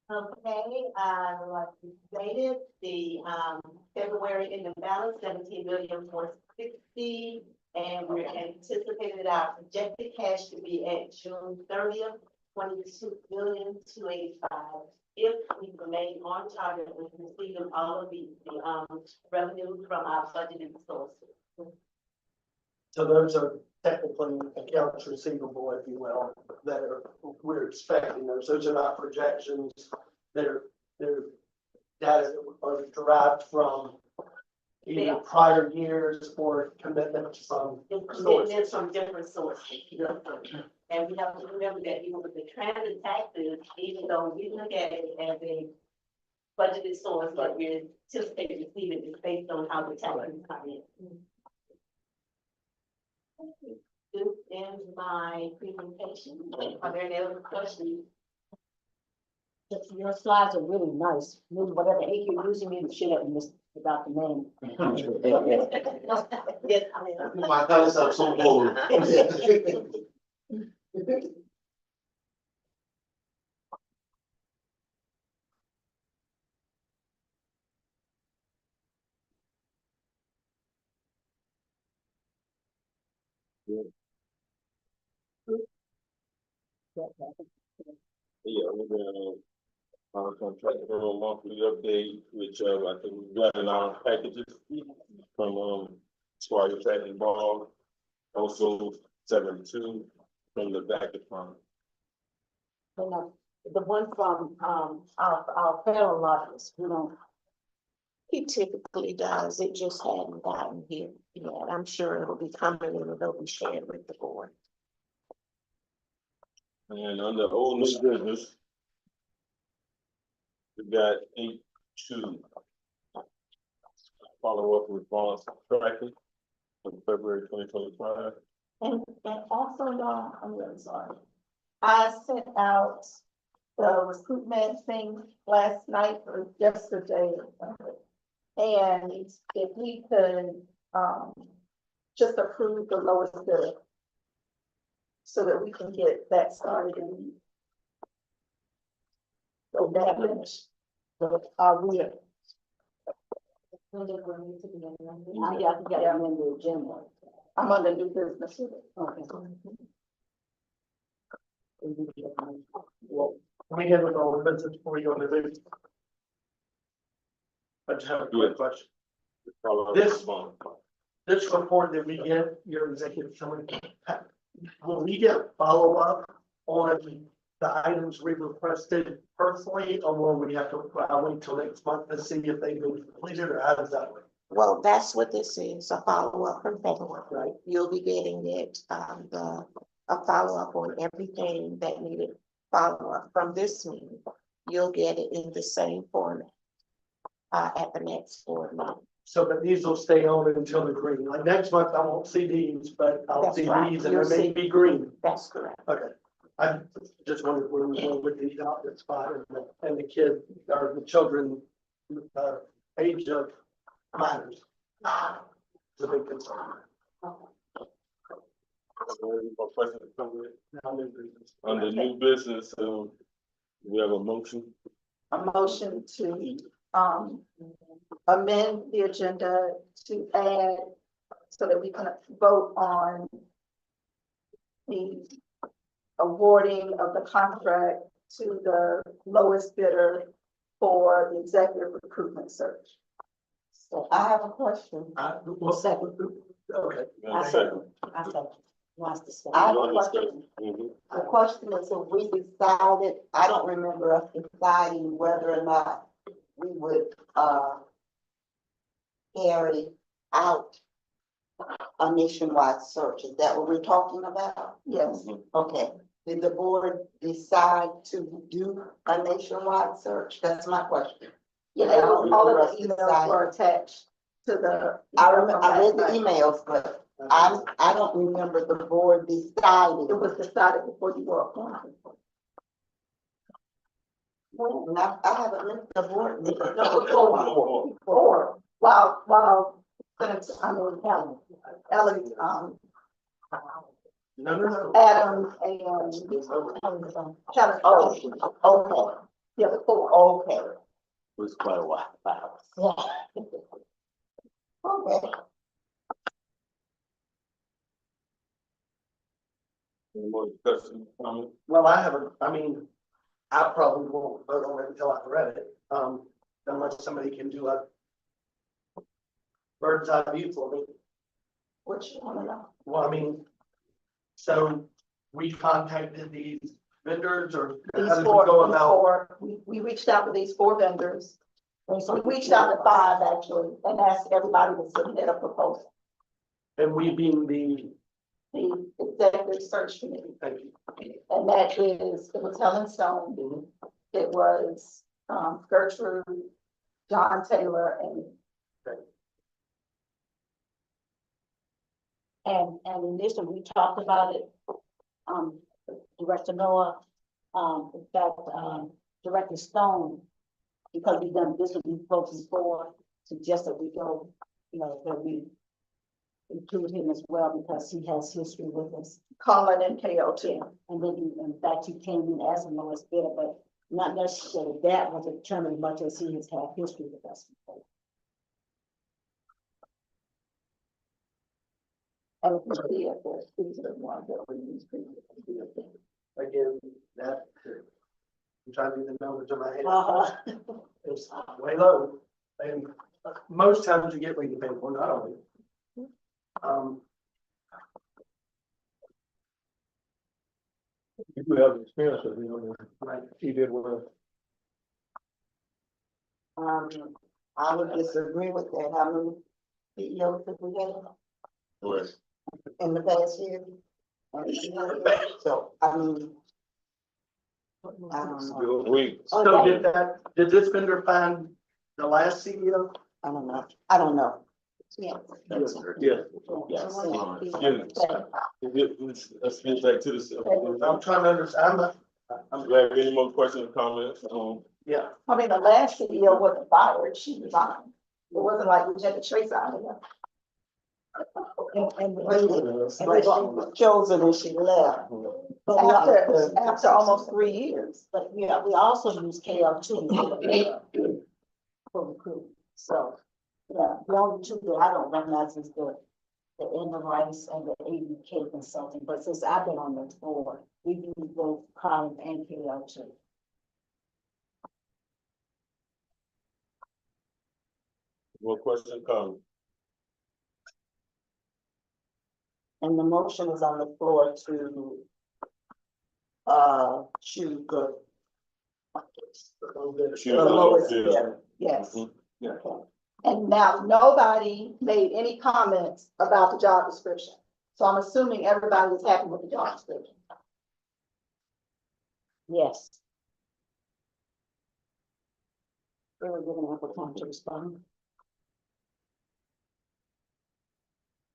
Okay, like we stated, the, February ending balance, 17,460,000. And we're anticipating our projected cash to be at June 30th, 22,285,000. If we remain on target with receiving all of the revenue from our budgeted sources. So those are technically accounts receivable, if you will, that are, we're expecting those. Those are not projections. They're data that are derived from either prior years or commitments from sources. It's from different sources. And we have to remember that even with the transit taxes, even though we look at it as a budgeted source, but we're anticipating receiving it based on how the taxes come in. This ends my presentation. Are there any other questions? Your slides are really nice. Maybe whatever ink you're using, maybe shit at me about the name. Yes, I mean. My colors are so bold. Yeah, we're gonna, contract for a monthly update, which, I think we've got in our packages from, Squire Track and Ball. Also 72 from the back of farm. The one from, our federal office, you know, He typically does, it just hadn't gotten here yet. I'm sure it'll be coming and it'll be shared with the board. And under old new business, we got 8-2. Follow-up response tracking for February 2025. And also, y'all, I'm really sorry. I sent out the recruitment thing last night or yesterday. And if we could, just approve the lowest bidder. So that we can get that started and. So that finished. so, we are. Yeah, I got it in the agenda. I'm on the new business. Okay. We have it all business before you go to the. I just have a quick question. Follow-up This- response. This report that we get, your executive summary, will we get follow-up on the items we requested personally, or will we have to wait till next month to see if they've been completed, or how does that work? Well, that's what this is, a follow-up from February. Right. You'll be getting it, a follow-up on everything that needed follow-up from this meeting. You'll get it in the same format, at the next board meeting. So, but these will stay on until the green, like next month I won't see these, but I'll That's see right. these and there You'll may see. be green. That's correct. Okay, I just wondered where we were with these out that spot and the kid, or the children, age of minors. It's a big concern. Any more questions to come with? Now, new business. Under new business, we have a motion. A motion to, amend the agenda to add so that we can vote on the awarding of the contract to the lowest bidder for the executive recruitment search. So I have a question. Well, second, okay. I second. Wants to say. I have a question. Mhm. The question is, if we decided, I don't remember us deciding whether or not we would, carry out a nationwide search. Is that what we're talking about? Yes. Okay. Did the board decide to do a nationwide search? That's my question. Yeah, all of the emails were attached to the. I read the emails, but I don't remember the board deciding. It was decided before you were appointed. And I haven't looked at the board. meeting. Or, while, Senator, I mean, Ellen, No. Adams and Kevin. Oh, okay. Yeah, the four. Okay. It was quite a while. Yeah. Okay. Any more discussion, comment? Well, I mean, I probably won't vote on it until I've read it, unless somebody can do a bird's eye view for me. What you wanna know? Well, I mean, so we contacted these vendors or how These did we four, go about? we reached out to these four vendors. We reached out to five actually, and asked everybody to submit a proposal. And we being the, The executive search committee, thank you. and that is, it was Helen Stone, it was, Gertrude, John Taylor, and And initially, we talked about it, Director Noah, in fact, Director Stone, because we've done this with these folks before, suggested we go, you know, that we include him as well, because he has history with us. Colin and KOT. And then, in fact, he came in as a lowest bidder, but not necessarily that was determined much as he has had history with us before. And these are the ones that we used previously. Again, that, I'm trying to do the numbers in my head. It's way low. And most times you get what you pay for, not always. You do have experience with him, Right. he did well. I would disagree with that. How many CEOs did we get Right. in the past year? So, I mean. I don't know. We, Did this vendor find the last CEO? I don't know. I don't know. Yeah. yes, let's get back to this. I'm trying to understand, Do you have any more questions or comments? yeah, I mean, the last CEO wasn't fired, she resigned. It wasn't like we had to trace out of her. And she was chosen and she left. But we After almost 3 years. But yeah, we also use KL two for recruitment. So, yeah, the only two that I don't recognize is the Inner Rice and the ABK Consulting. But since I've been on the board, we use both Collins and KL two. More questions, comments? And the motion is on the floor to choose the lowest bidder. Yes. Mhm. Yeah. Okay. And now, nobody made any comments about the job description. So I'm assuming everybody is happy with the job description. Yes. They were given ample time to respond.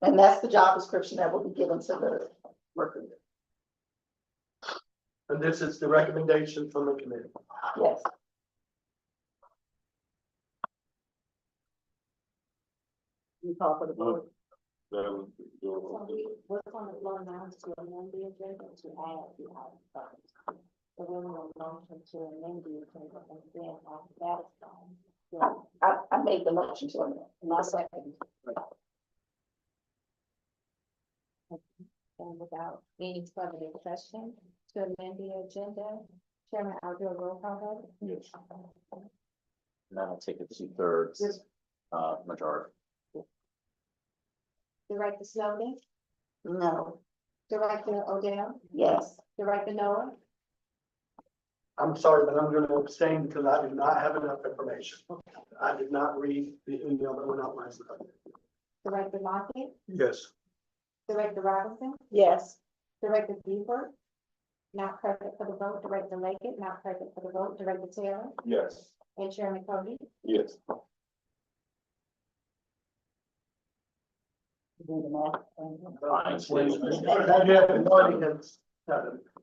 And that's the job description that will be given to the worker. and this is the recommendation from the committee. Yes. You call for the vote. What's on the floor now is to amend the agenda to add the item. So we're going to motion to amend the agenda and then after that is done. Yeah, I made the motion to amend. And I second. and without any further discussion, to amend the agenda, Chairman, I'll do a roll call vote. Yes. And that'll take a 2/3 majority. Director Snowden, No. Director Odell, Yes. Director Noah, I'm sorry, but I'm gonna abstain because I do not have enough information. I did not read the email that went out last night. Director Lockett, Yes. Director Robinson, Yes. Director Buford, not present for the vote, Director Leggett, not present for the vote, Director Taylor, Yes. and Chairman Cody. Yes. Do the math. Fine, Steve.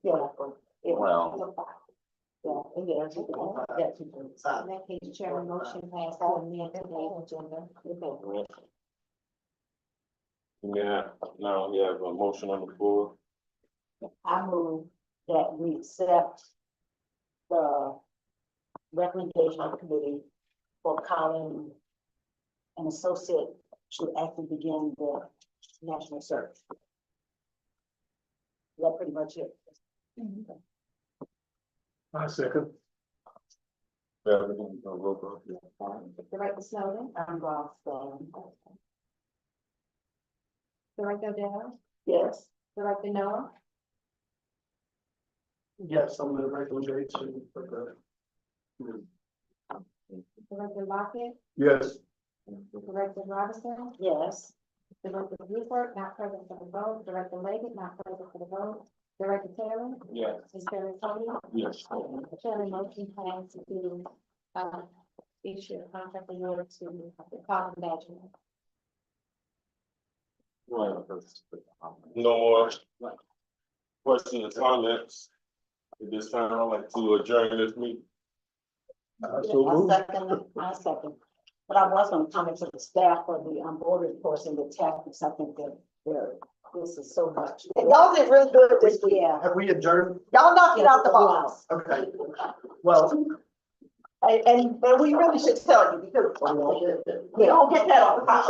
Yeah. Well. Yeah, it is. Yeah, 2/3. In that case, Chairman, motion passed to amend today's agenda. Okay. Yeah, now we have a motion on the floor. I move that we accept the recommendation of the committee for Colin, an associate, to actually begin the national search. Is that pretty much it? I second. Yeah, we're gonna go roll call. Director Snowden, I'm going to, Director Dale, yes. Director Noah, Yes, on the recommendation for Director Lockett, Yes. Director Robinson, Yes. Director Buford, not present for the vote, Director Leggett, not present for the vote, Director Taylor, Yes. Ms. Terry Tony, Yes. Chairman motion passed to, issue a contract award to Colin Badger. No more questions or comments. At this time, I'd like to adjourn this meeting. So I moved. second. But I was gonna comment to the staff for the board reports and the tactics. I think that this is so much. Y'all did really good this week. Yeah. Have we adjourned? Y'all knocked it out the box. Okay. Well, And we really should tell you because we don't get that all the time.